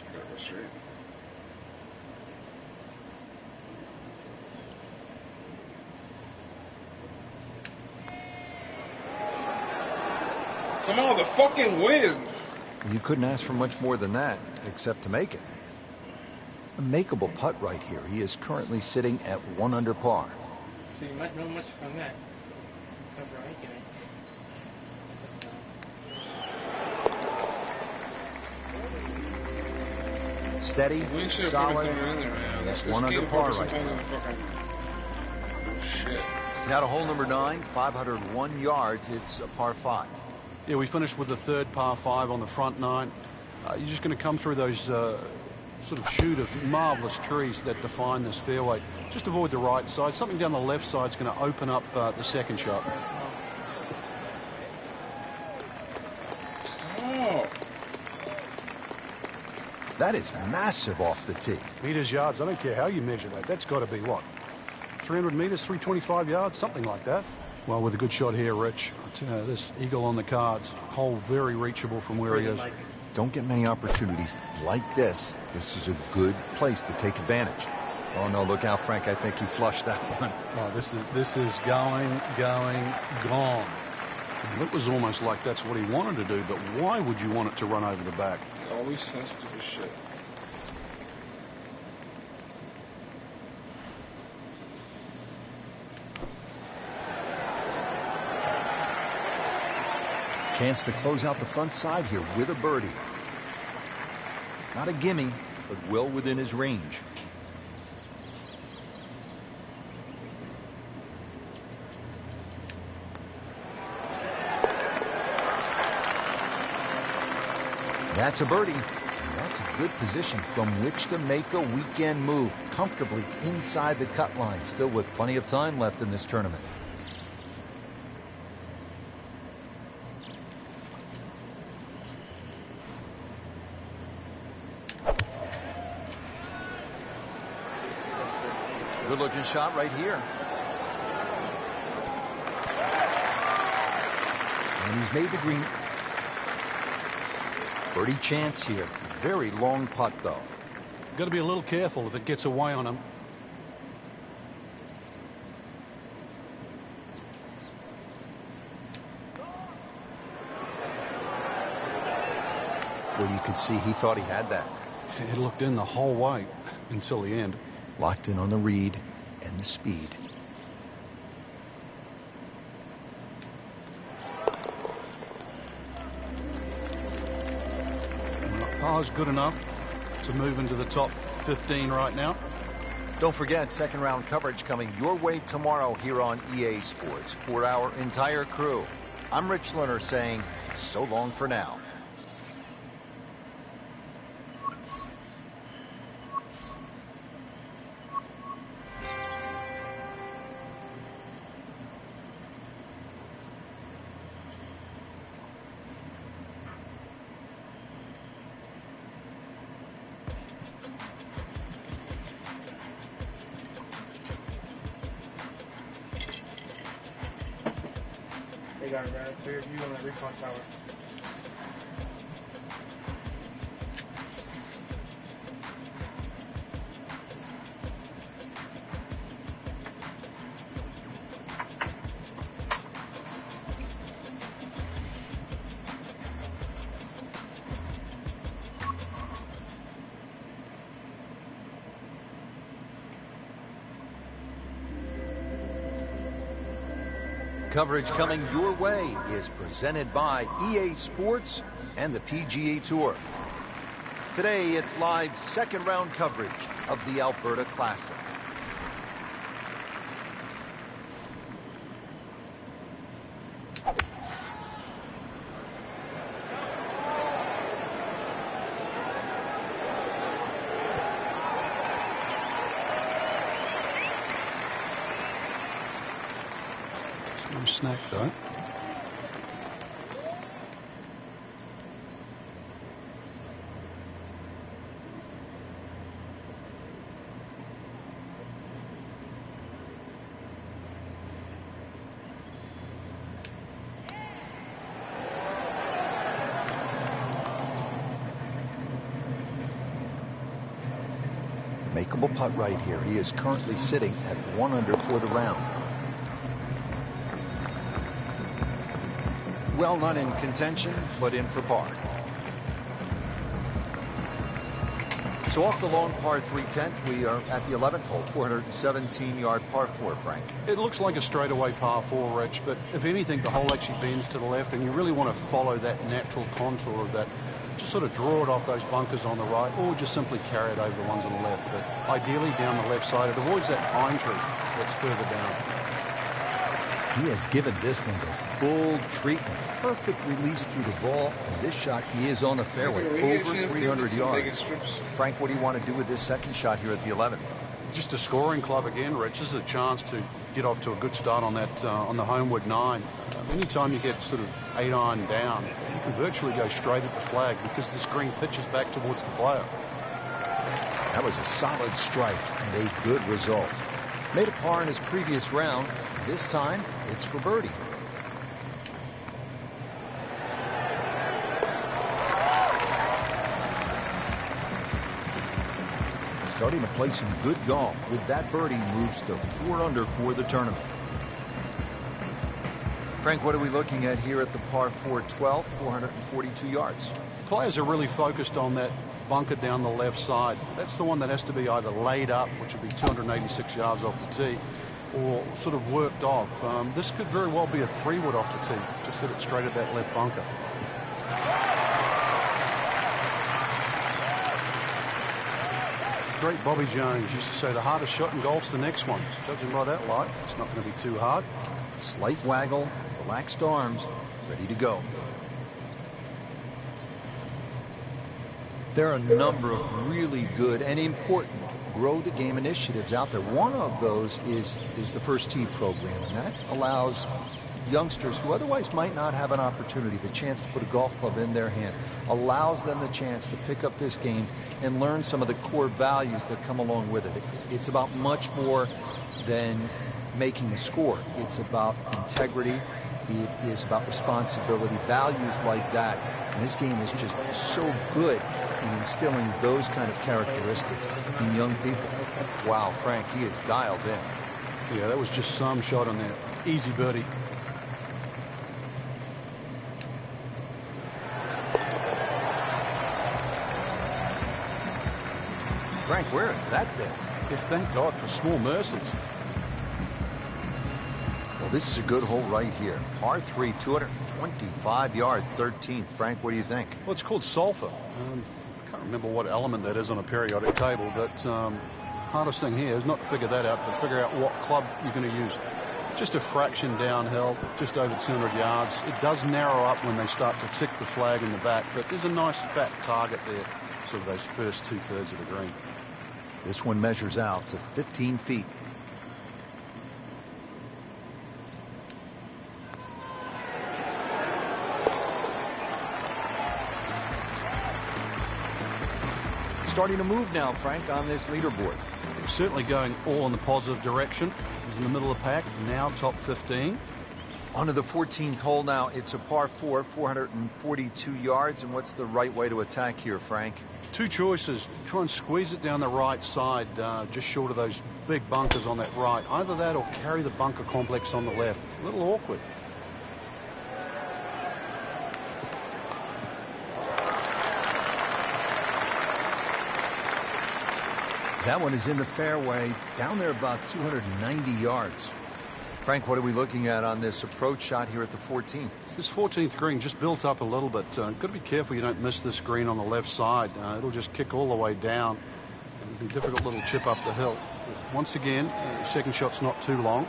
I gotta go straight. Come on, the fucking wind! You couldn't ask for much more than that, except to make it. A makeable putt right here. He is currently sitting at 1 under par. So you might know much from that. So right, Steady, We should have solid. put it in there, man. That's This 1 under game par fucking right sometimes now. is fucking... Oh, shit. Now to hole number 9, 501 yards. It's a par 5. Yeah, we finished with the third par 5 on the front 9. You're just going to come through those sort of chute of marvelous trees that define this fairway. Just avoid the right side. Something down the left side is going to open up the second shot. Oh. That is massive off the tee. Meters, yards, I don't care how you measure that. That's got to be what? 300 meters, 325 yards, something like that. Well, with a good shot here, Rich. I tell you, this eagle on the cards, hole very reachable from where he is. Don't get many opportunities like this. This is a good place to take advantage. Oh, no, look out, Frank. I think he flushed that one. Oh, this is going, gone. And it was almost like that's what he wanted to do, but why would you want it to run over the back? Always sensitive as shit. Chance to close out the front side here with a birdie. Not a gimme, but well within his range. That's a birdie. And that's a good position from which to make a weekend move comfortably inside the cut line, still with plenty of time left in this tournament. Good-looking shot right here. And he's made the green. Birdie chance here. Very long putt, though. Got to be a little careful if it gets away on him. Well, you could see he thought he had that. It looked in the whole way until the end. Locked in on the read and the speed. Par's good enough to move into the top 15 right now. Don't forget, second round coverage coming your way tomorrow here on EA Sports. For our entire crew, I'm Rich Lerner saying so long for now. you got, man. Clear view on that recon tower. Coverage coming your way is presented by EA Sports and the PGA Tour. Today, it's live second round coverage of the Alberta Classic. No snack though. Makeable putt right here. He is currently sitting at 1 under for the round. Well, not in contention, but in for par. So off the long par 3/10, we are at the 11th hole, 417-yard par 4, Frank. It looks like a straightaway par 4, Rich, but if anything, the hole actually bends to the left, and you really want to follow that natural contour of that. Just sort of draw it off those bunkers on the right, or just simply carry it over the ones on the left. But ideally down the left side, it avoids that pine tree that's further down. He has given this one the full treatment. Perfect release through the ball. And this shot, he is on the fairway, over 300 yards. Frank, what do you want to do with this second shot here at the 11th? Just a scoring club again, Rich. This is a chance to get off to a good start on that on the homeward 9. Anytime you get sort of 8-iron down, you can virtually go straight at the flag because this green pitches back towards the player. That was a solid strike and a good result. Made a par in his previous round. This time, it's for birdie. Starting to play some good golf. With that birdie, moves to 4 under for the tournament. Frank, what are we looking at here at the par 4 12, 442 yards? Players are really focused on that bunker down the left side. That's the one that has to be either laid up, which would be 286 yards off the tee, or sort of worked off. This could very well be a 3-wood off the tee. Just hit it straight at that left bunker. Great Bobby Jones used to say the hardest shot in golf's the next one. Judging by that light, it's not going to be too hard. Slight waggle, relaxed arms, ready to go. There are a number of really good and important grow the game initiatives out there. One of those is the First Tee program, and that allows youngsters who otherwise might not have an opportunity, the chance to put a golf club in their hands, allows them the chance to pick up this game and learn some of the core values that come along with it. It's about much more than making a score. It's about integrity. It is about responsibility, values like that. And this game is just so good in instilling those kind of characteristics in young people. Wow, Frank, he is dialed in. Yeah, that was just some shot on there. Easy birdie. Frank, where is that thing? Yeah, thank God for small mercies. Well, this is a good hole right here. Par 3, 225-yard 13th. Frank, what do you think? Well, it's called sulfur. I can't remember what element that is on a periodic table, but hardest thing here is not to figure that out, but figure out what club you're going to use. Just a fraction downhill, just over 200 yards. It does narrow up when they start to tick the flag in the back, but there's a nice fat target there, sort of those first 2/3 of the green. This one measures out to 15 feet. Starting to move now, Frank, on this leaderboard. Certainly going all in the positive direction. He's in the middle of the pack, now top 15. On to the 14th hole now. It's a par 4, 442 yards. And what's the right way to attack here, Frank? Two choices. Try and squeeze it down the right side, just short of those big bunkers on that right. Either that or carry the bunker complex on the left. A little awkward. That one is in the fairway, down there about 290 yards. Frank, what are we looking at on this approach shot here at the 14th? This 14th green just built up a little bit. Got to be careful you don't miss this green on the left side. It'll just kick all the way down. It'll be a difficult little chip up the hill. But once again, second shot's not too long.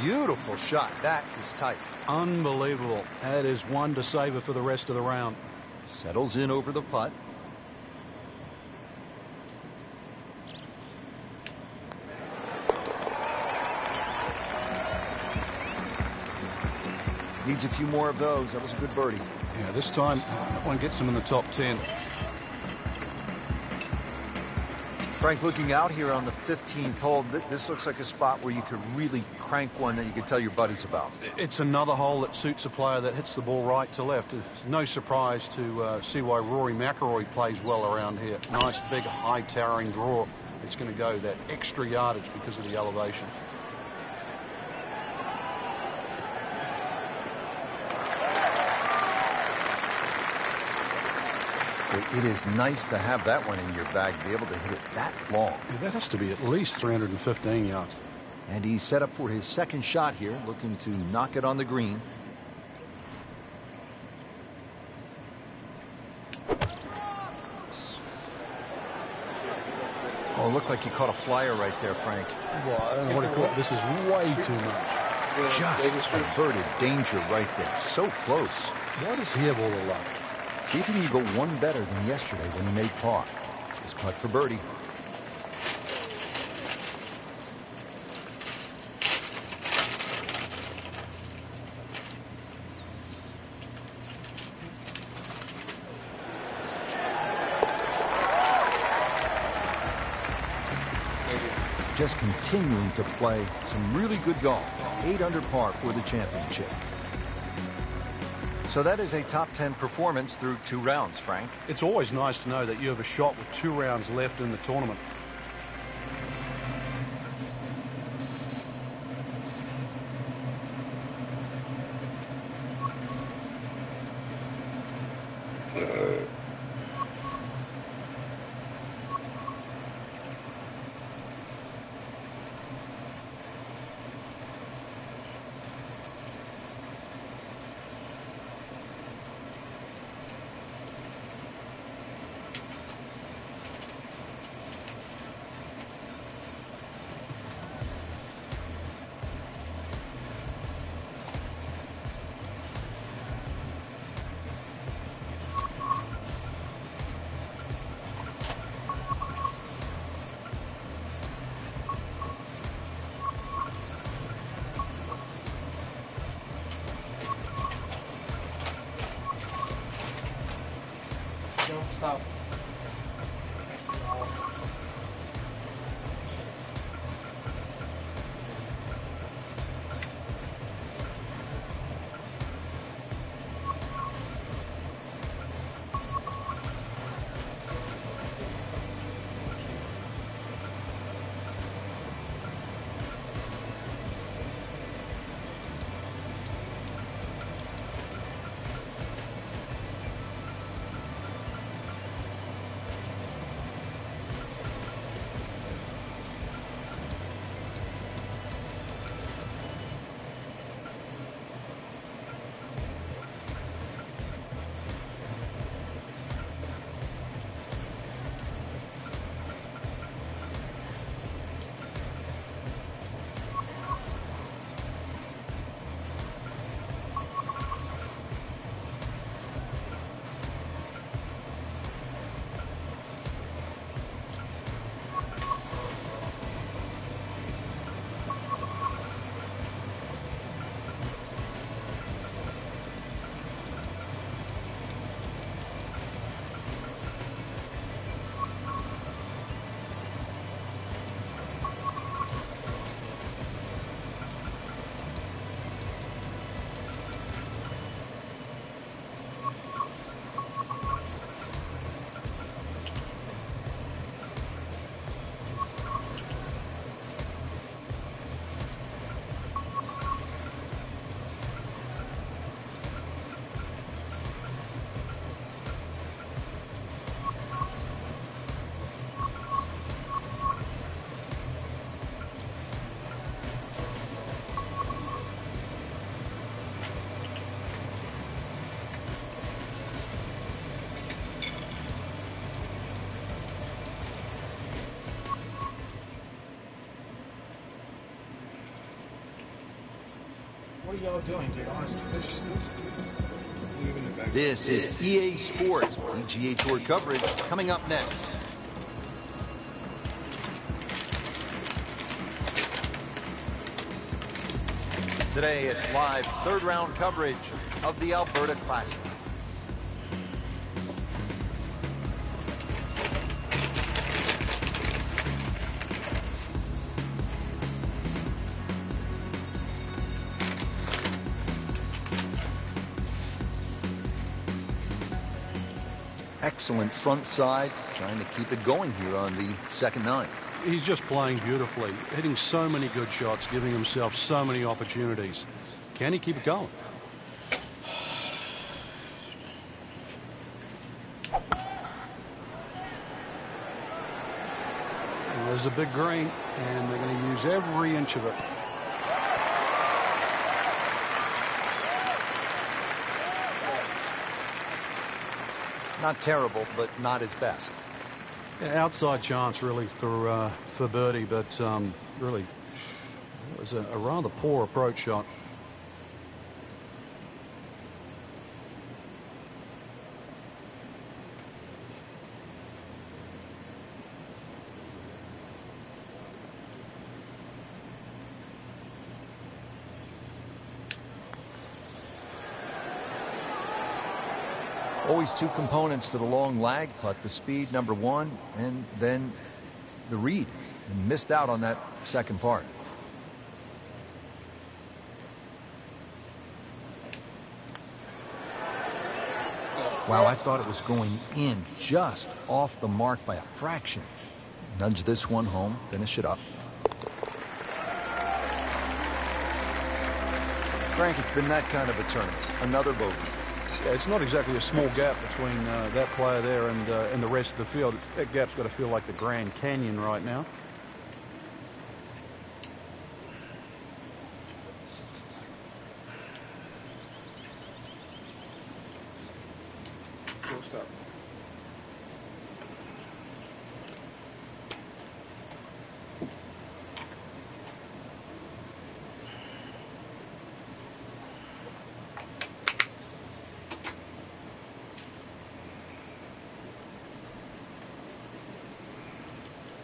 Beautiful shot. That is tight. Unbelievable. That is one to savor for the rest of the round. Settles in over the putt. Needs a few more of those. That was a good birdie. Yeah, this time that one gets him in the top 10. Frank, looking out here on the 15th hole, this looks like a spot where you could really crank one that you could tell your buddies about. It's another hole that suits a player that hits the ball right to left. It's no surprise to see why Rory McIlroy plays well around here. Nice, big, high towering draw. It's going to go that extra yardage because of the elevation. It is nice to have that one in your bag, to be able to hit it that long. Yeah, that has to be at least 315 yards. And he's set up for his second shot here, looking to knock it on the green. Oh, it looked like he caught a flyer right there, Frank. Well, I don't know what he caught. This is way too much. Just averted danger right there. So close. Why does he have all the luck? See if he can go one better than yesterday when he made par. His putt for birdie. Just continuing to play some really good golf. 8 under par for the championship. So that is a top 10 performance through 2 rounds, Frank. It's always nice to know that you have a shot with 2 rounds left in the tournament. Don't stop. What are y'all doing, dude? Honestly, Let's just leave in the back. This is EA Sports PGA Tour coverage coming up next. Today it's live third round coverage of the Alberta Classic. Excellent front side, trying to keep it going here on the second nine. He's just playing beautifully, hitting so many good shots, giving himself so many opportunities. Can he keep it going? And there's a big green, and they're going to use every inch of it. Not terrible, but not his best. Yeah, outside chance really for birdie, but really it was a rather poor approach shot. Always two components to the long lag putt, the speed, number one, and then the read. And missed out on that second part. Wow, I thought it was going in just off the mark by a fraction. Nudge this one home, finish it up. Frank, it's been that kind of a tournament. Another bogey. Yeah, it's not exactly a small gap between that player there and the rest of the field. That gap's got to feel like the Grand Canyon right now. Full stop.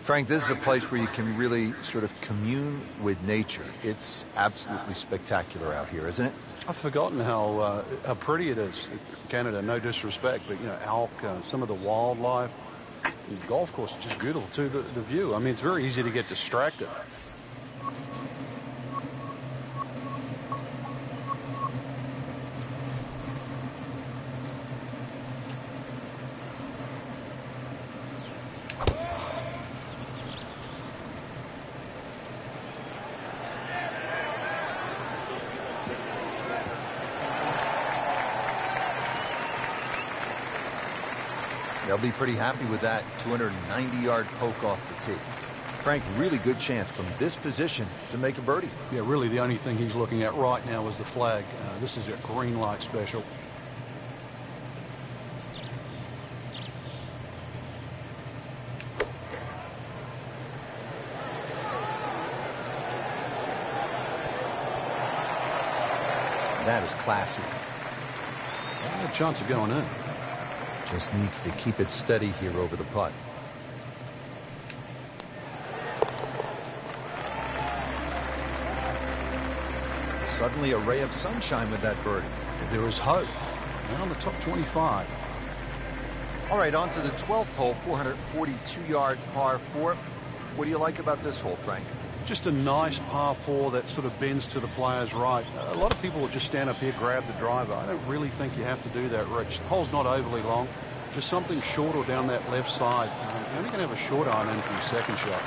Frank, this is a place where you can really sort of commune with nature. It's absolutely spectacular out here, isn't it? I've forgotten how pretty it is. Canada, no disrespect, but, you know, elk, some of the wildlife. The golf course is just beautiful, too, the view. I mean, it's very easy to get distracted. They'll be pretty happy with that 290-yard poke off the tee. Frank, really good chance from this position to make a birdie. Yeah, really the only thing he's looking at right now is the flag. This is a green light special. That is classy. A chance of going in. Just needs to keep it steady here over the putt. Suddenly a ray of sunshine with that birdie. There is hope. Now on the top 25. All right, on to the 12th hole, 442-yard par 4. What do you like about this hole, Frank? Just a nice par 4 that sort of bends to the player's right. A lot of people will just stand up here, grab the driver. I don't really think you have to do that, Rich. The hole's not overly long. Just something short or down that left side. You're only going to have a short iron in for your second shot.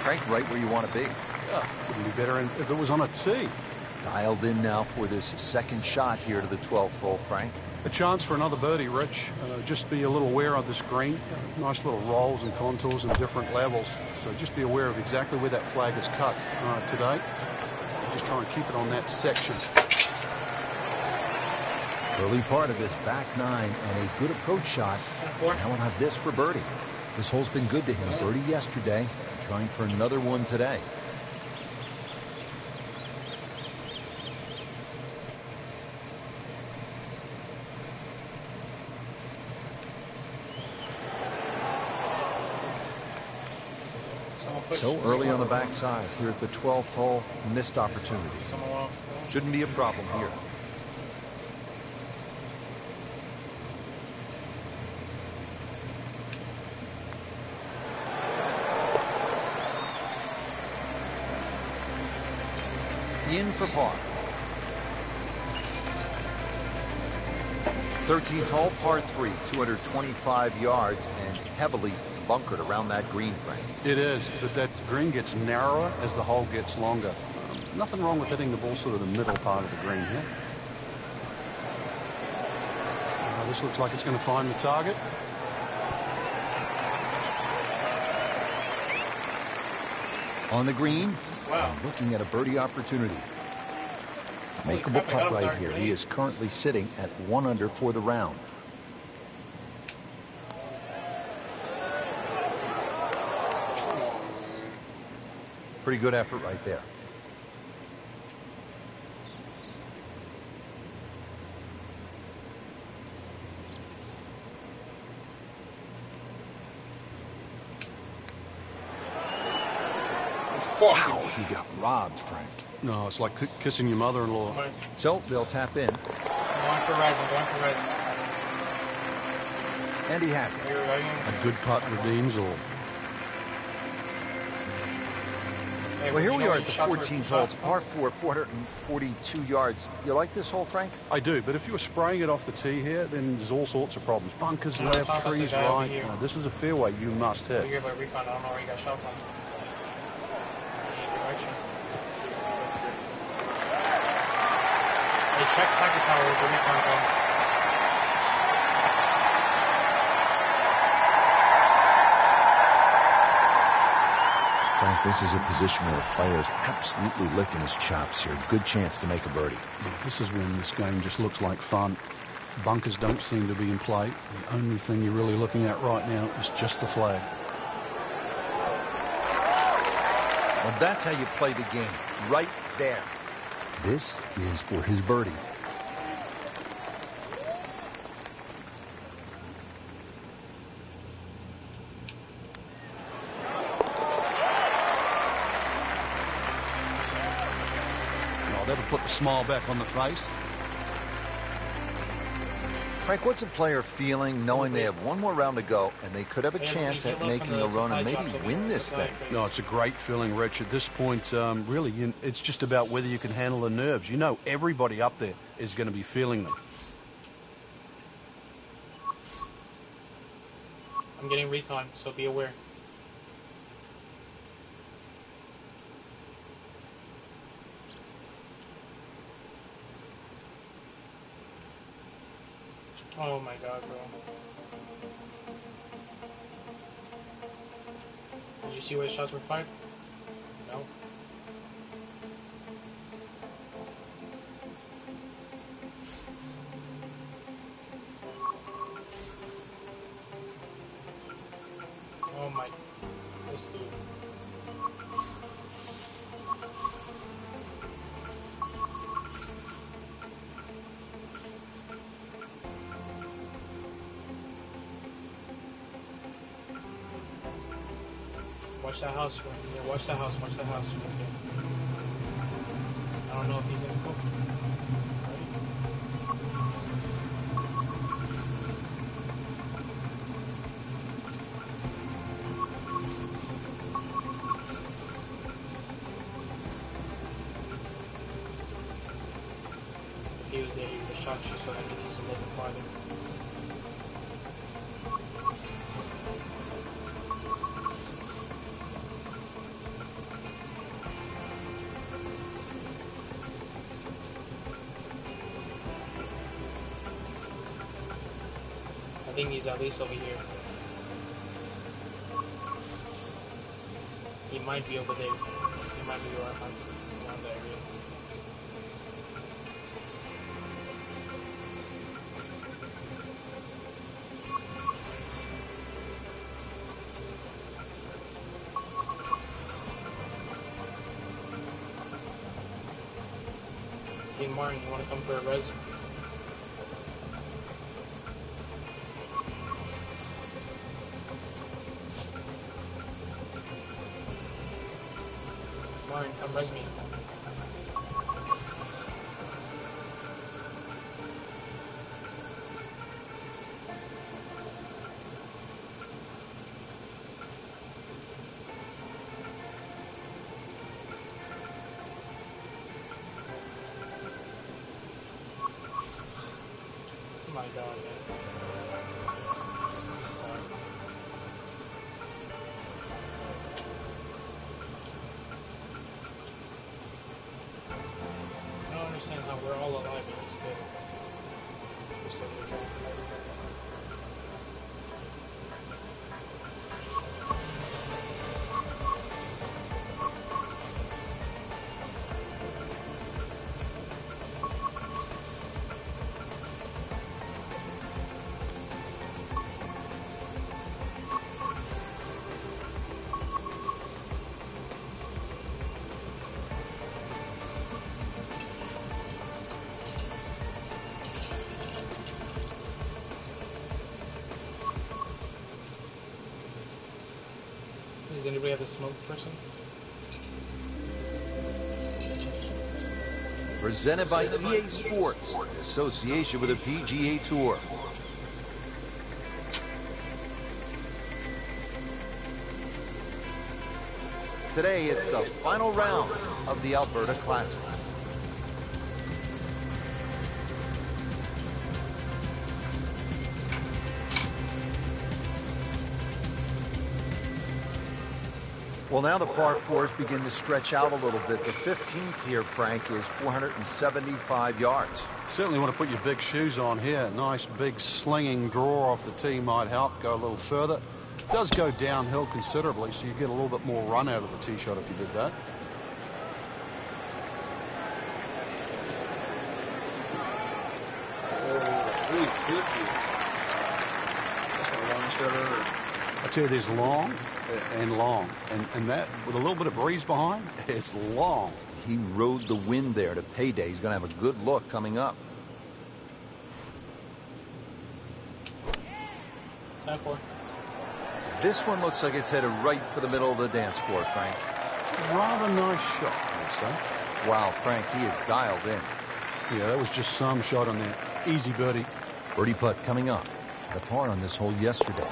Frank, right where you want to be. Yeah, wouldn't be better if it was on a tee. Dialed in now for this second shot here to the 12th hole, Frank. A chance for another birdie, Rich. Just be a little aware of this green. Nice little rolls and contours and different levels. So just be aware of exactly where that flag is cut today. Just try and keep it on that section. Early part of this back nine and a good approach shot. Now we'll have this for birdie. This hole's been good to him. Birdie yesterday. Trying for another one today. So early on the backside here at the 12th hole, missed opportunity. Shouldn't be a problem here. In for par. 13th hole, par 3, 225 yards and heavily bunkered around that green, Frank. It is, but that green gets narrower as the hole gets longer. Nothing wrong with hitting the ball sort of the middle part of the green here. This looks like it's going to find the target. On the green, Wow. looking at a birdie opportunity. Makeable putt right here. He is currently sitting at 1 under for the round. Pretty good effort right there. Wow, he got robbed, Frank. No, it's like kissing your mother-in-law. So they'll tap in. I'm going for res. I'm going for res. And he has it. A good putt redeems all. Well, here we are at the 14th hole. It's par 4, 442 yards. You like this hole, Frank? I do, but if you were spraying it off the tee here, then there's all sorts of problems. Bunkers No, it's left, not about trees the guy over right. here. This is a fairway you must hit. Here by recon. I don't know where you got shot from. Direction. Hey, check packet tower with the recon gun. Frank, this is a position where the player is absolutely licking his chops here. Good chance to make a birdie. This is when this game just looks like fun. Bunkers don't seem to be in play. The only thing you're really looking at right now is just the flag. Well, that's how you play the game. Right there. This is for his birdie. That'll put the smile back on the face. Frank, what's a player feeling knowing they have one more round to go and they could have a chance at making a run and maybe win this thing? No, it's a great feeling, Rich. At this point, really, it's just about whether you can handle the nerves. You know everybody up there is going to be feeling them. I'm getting recon, so be aware. Oh my god, bro. Did you see where the shots were fired? No. Oh my. This dude. Watch that house. Yeah, watch that house. Watch that house. Okay. I don't know if he's in cook. If he was there, he would have shot you, so that means he's a little bit farther. I think he's at least over here. He might be over there. He might be around that area. Hey Martin, you want to come for a res? car and come res me. Oh my god, man. I don't understand how we're all alive and still we're sitting here trying to fight. Does anybody have a smoke person? Presented by EA Sports, in association with the PGA Tour. Today, it's the final round of the Alberta Classic. Well, now the par fours begin to stretch out a little bit. The 15th here, Frank, is 475 yards. Certainly want to put your big shoes on here. Nice big slinging draw off the tee might help go a little further. It does go downhill considerably, so you get a little bit more run out of the tee shot if you did that. Really clippy. That's the longest I've ever. I tell you, there's long and long. And that, with a little bit of breeze behind, it's long. He rode the wind there to payday. He's going to have a good look coming up. Time for. This one looks like it's headed right for the middle of the dance floor, Frank. Rather nice shot, I'd say. Wow, Frank, he is dialed in. Yeah, that was just some shot on there. Easy birdie. Birdie putt coming up. Had a par on this hole yesterday.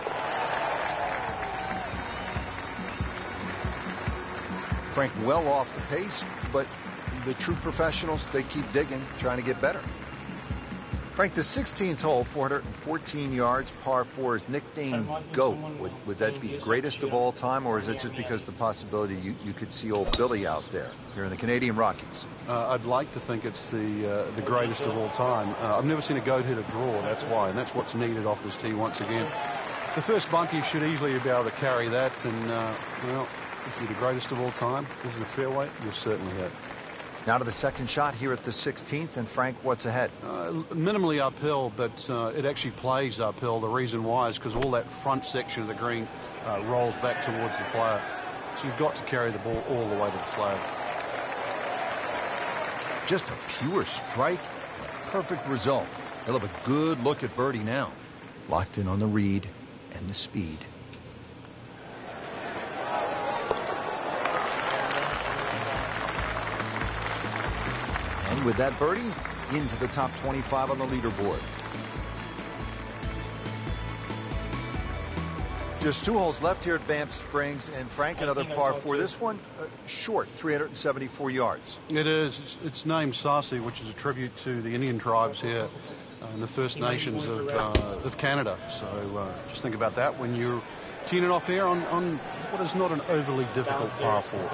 Frank well off the pace, but the true professionals, they keep digging, trying to get better. Frank, the 16th hole, 414 yards, par 4 is nicknamed GOAT. Would that be greatest of all time, or is it just because the possibility you could see old Billy out there here in the Canadian Rockies? I'd like to think it's the greatest of all time. I've never seen a GOAT hit a draw, that's why, and that's what's needed off this tee once again. The first bunkie should easily be able to carry that, and, well, if you're the greatest of all time, this is a fairway, you'll certainly hit. Now to the second shot here at the 16th, and Frank, what's ahead? Minimally uphill, but it actually plays uphill. The reason why is because all that front section of the green rolls back towards the player. So you've got to carry the ball all the way to the flag. Just a pure strike. Perfect result. He'll have a good look at birdie now. Locked in on the read and the speed. And with that birdie, into the top 25 on the leaderboard. Just 2 holes left here at Banff Springs, and Frank, another par 4. This one short, 374 yards. It is. It's named Sarcee, which is a tribute to the Indian tribes here and the First Nations of Canada. So just think about that when you're teeing it off here on what is not an overly difficult par 4.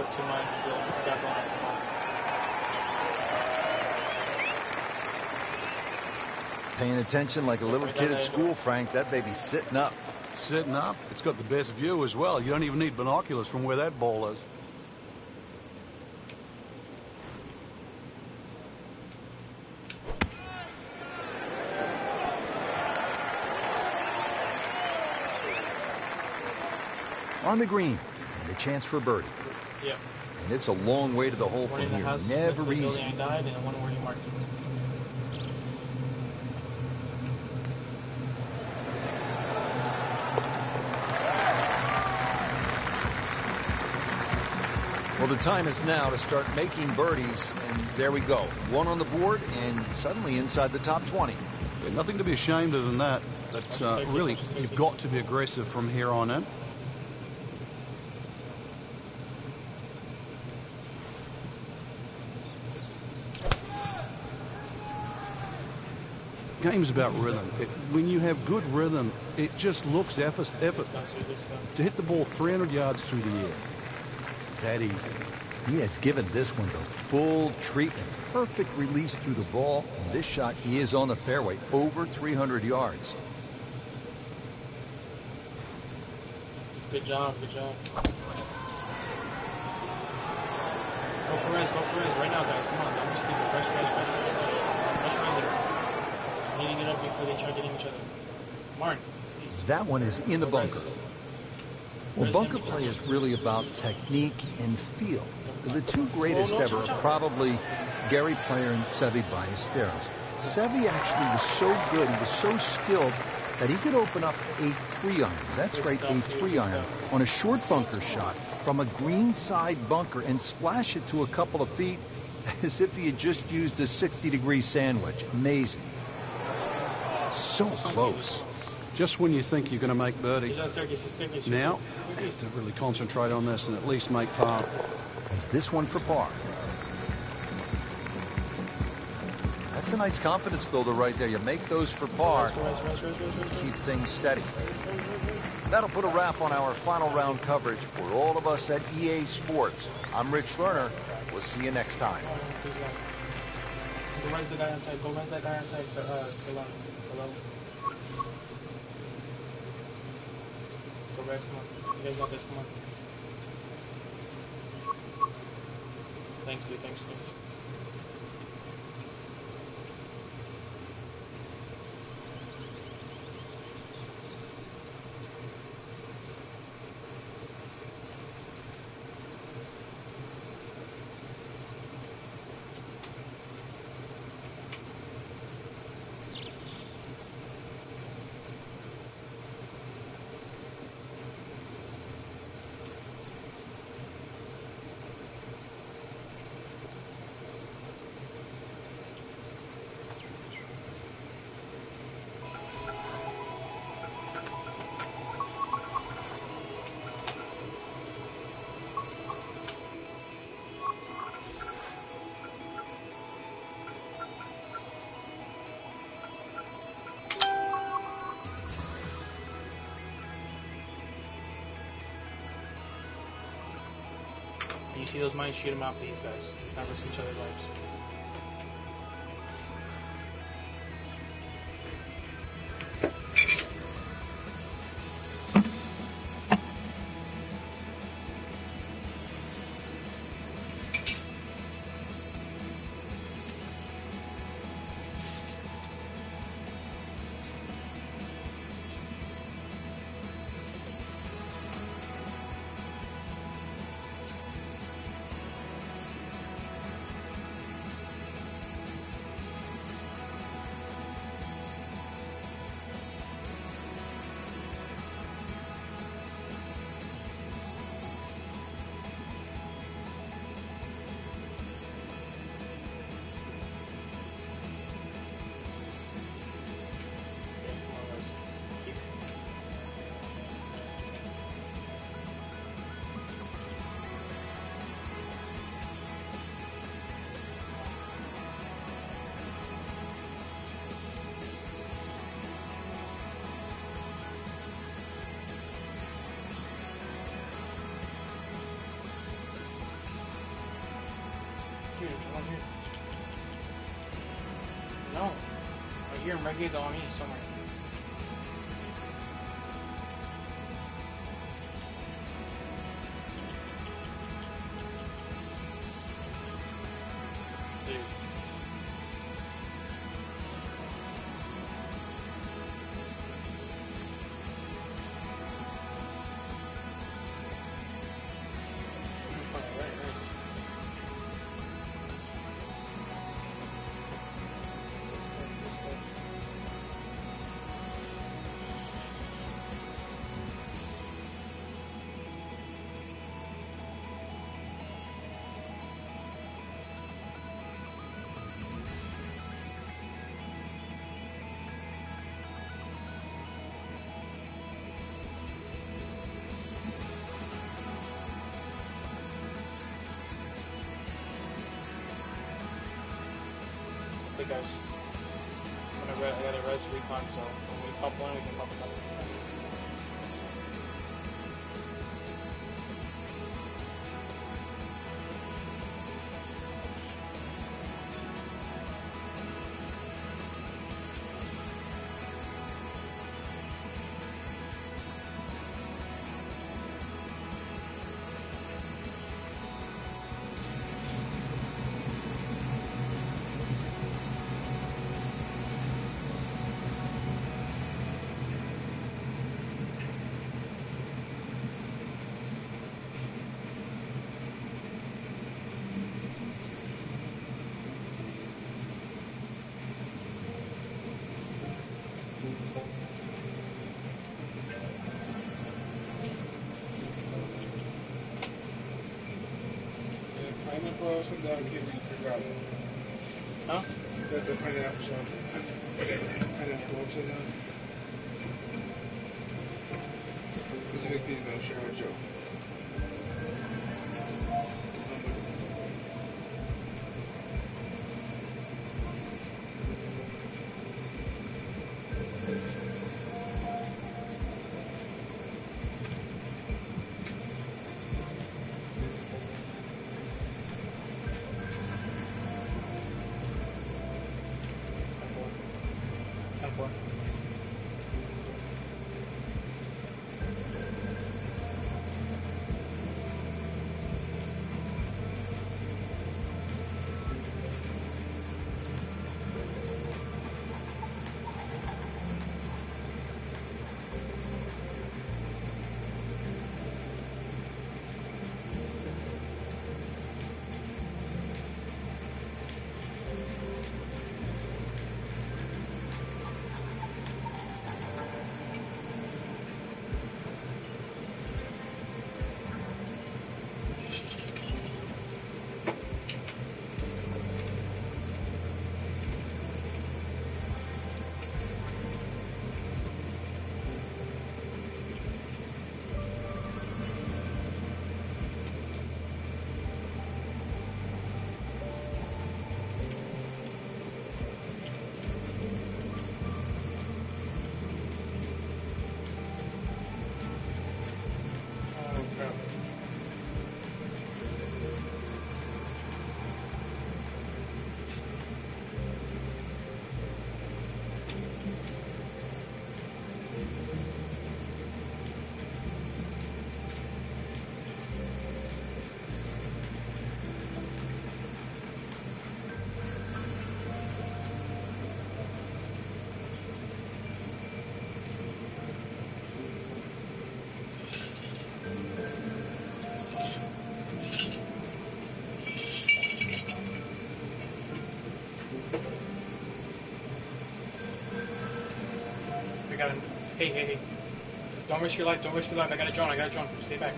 Paying attention like a little kid at school, Frank. That baby's sitting up. Sitting up. It's got the best view as well. You don't even need binoculars from where that ball is. On the green, and a chance for birdie. Yep. And it's a long way to the hole from here. Never easy. I died, and one where you marked it. Well, the time is now to start making birdies, and there we go. One on the board, and suddenly inside the top 20. Yeah, nothing to be ashamed of in that. That's really, you've got to be aggressive from here on in. Game's about rhythm. When you have good rhythm, it just looks effort to hit the ball 300 yards through the air. That easy. He has given this one the full treatment. Perfect release through the ball. And this shot, he is on the fairway, over 300 yards. Good job, good job. Go for Rez right now, guys. Come on, don't be stupid. Rush Rez. Need to get up before they try getting each other. Martin, please. That one is in the bunker. Well, bunker play is really about technique and feel. The two greatest ever are probably Gary Player and Seve Ballesteros. Seve actually was so good, he was so skilled, that he could open up a 3-iron. That's right, a 3-iron on a short bunker shot from a green side bunker and splash it to a couple of feet as if he had just used a 60-degree sandwich. Amazing. So close. Just when you think you're going to make birdie, now you have to really concentrate on this and at least make par. Is this one for par? That's a nice confidence builder right there. You make those for par, keep things steady. That'll put a wrap on our final round coverage for all of us at EA Sports. I'm Rich Lerner. We'll see you next time. Go res the guy inside. Go res that guy inside. Below. Go res, come on. You guys got this, come on. Thanks. You see those mines, shoot them out, please, guys. Let's not risk each other's lives. No. Right here, right here, though, on me, somewhere. Dude. it, guys. I got a res recon, so when we pop one, we can pop another. Pineapple upside down, can't be forgotten. Huh? Got the pineapple upside down. It's a big thing though, Sharon Joe. We got him. Hey. Don't risk your life. I got a drone. Stay back.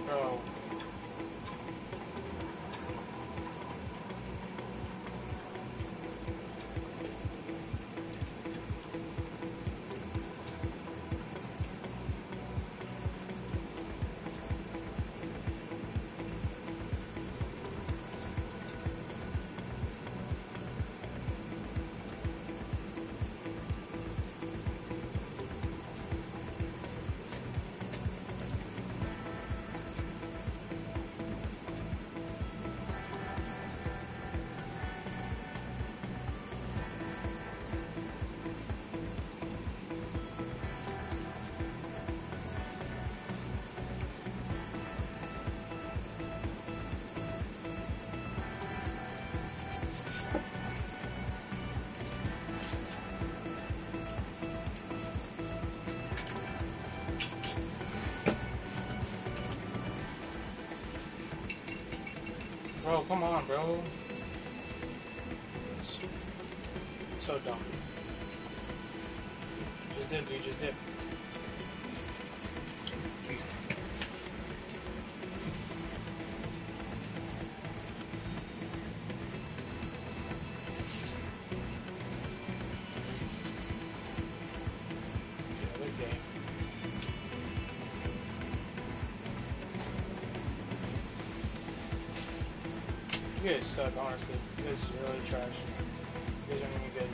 Bro. Bro, come on, bro. So dumb. Just dip, dude. Just dip. You guys suck, honestly. You guys are really trash. You guys aren't even good.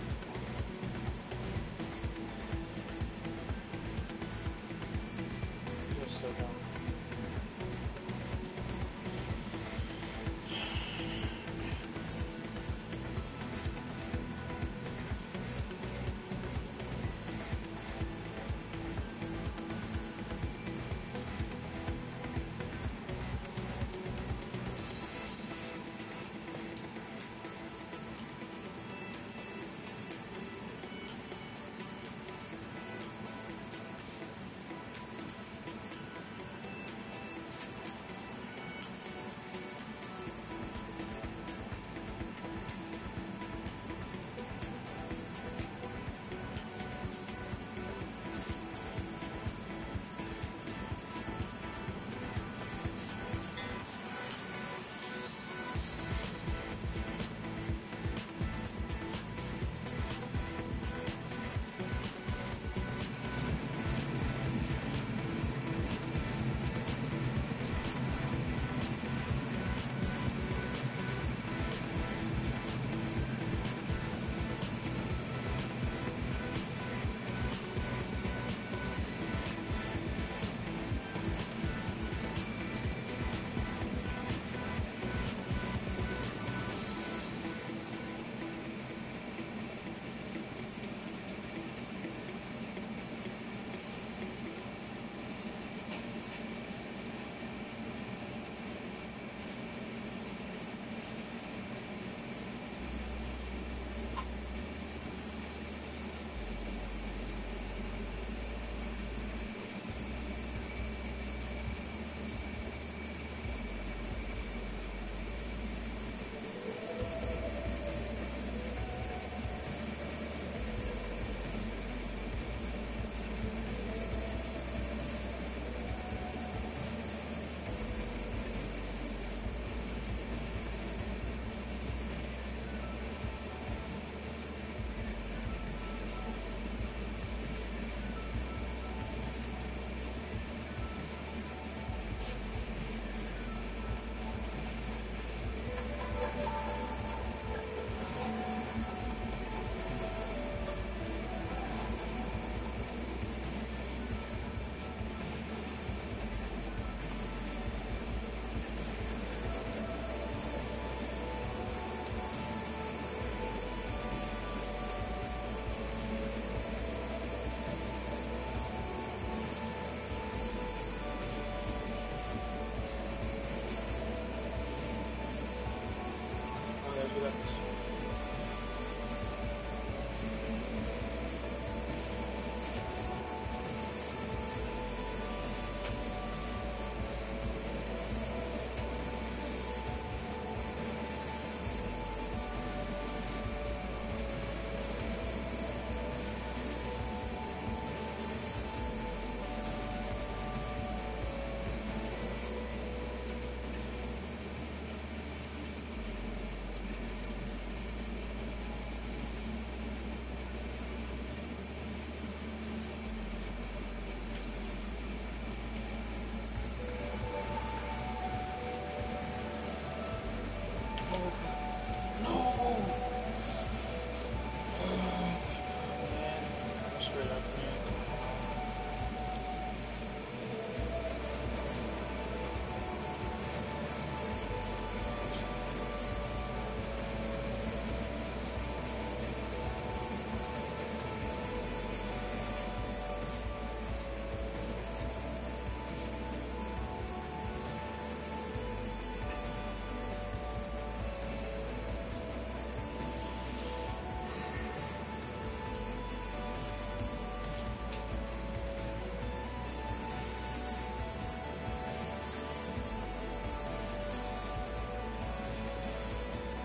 You guys are so dumb.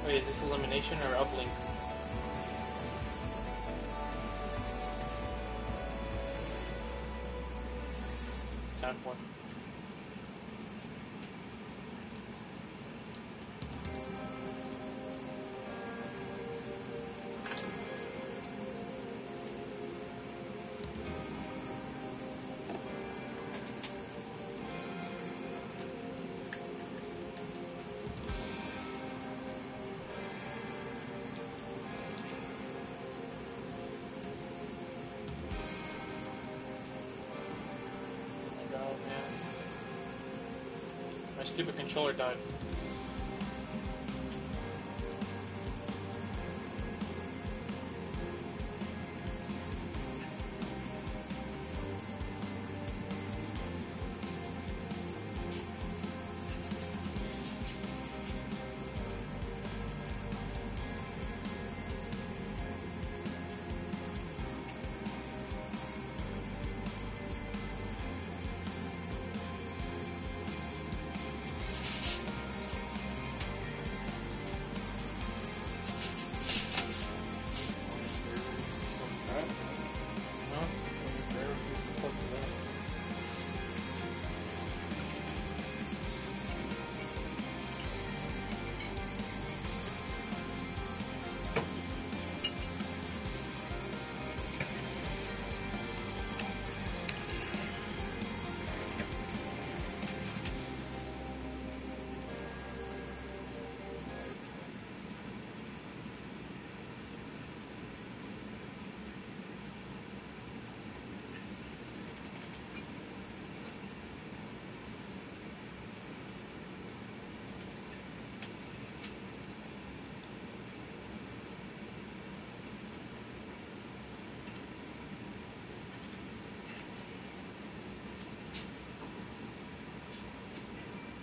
Wait, is this elimination or uplink? Time for. solar dive.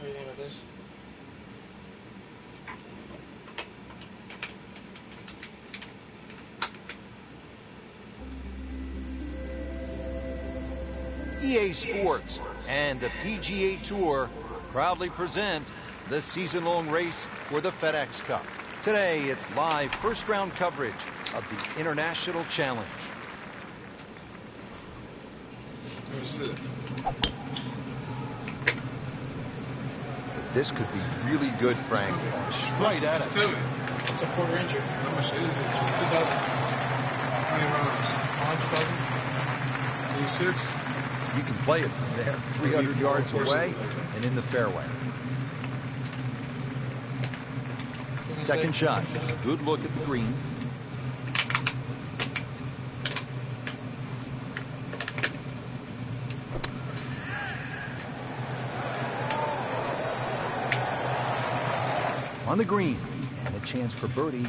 What do you think about this? EA Sports and the PGA Tour proudly present the season-long race for the FedEx Cup. Today, it's live first-round coverage of the International Challenge. This could be really good, Frank. Straight at it. Tell me. It's a quarter incher. How much is it? Just 2,000. How many rounds? 100,000? 86? You can play it from there, 300 yards away and in the fairway. Second shot. Good look at the green. On the green, and a chance for birdie.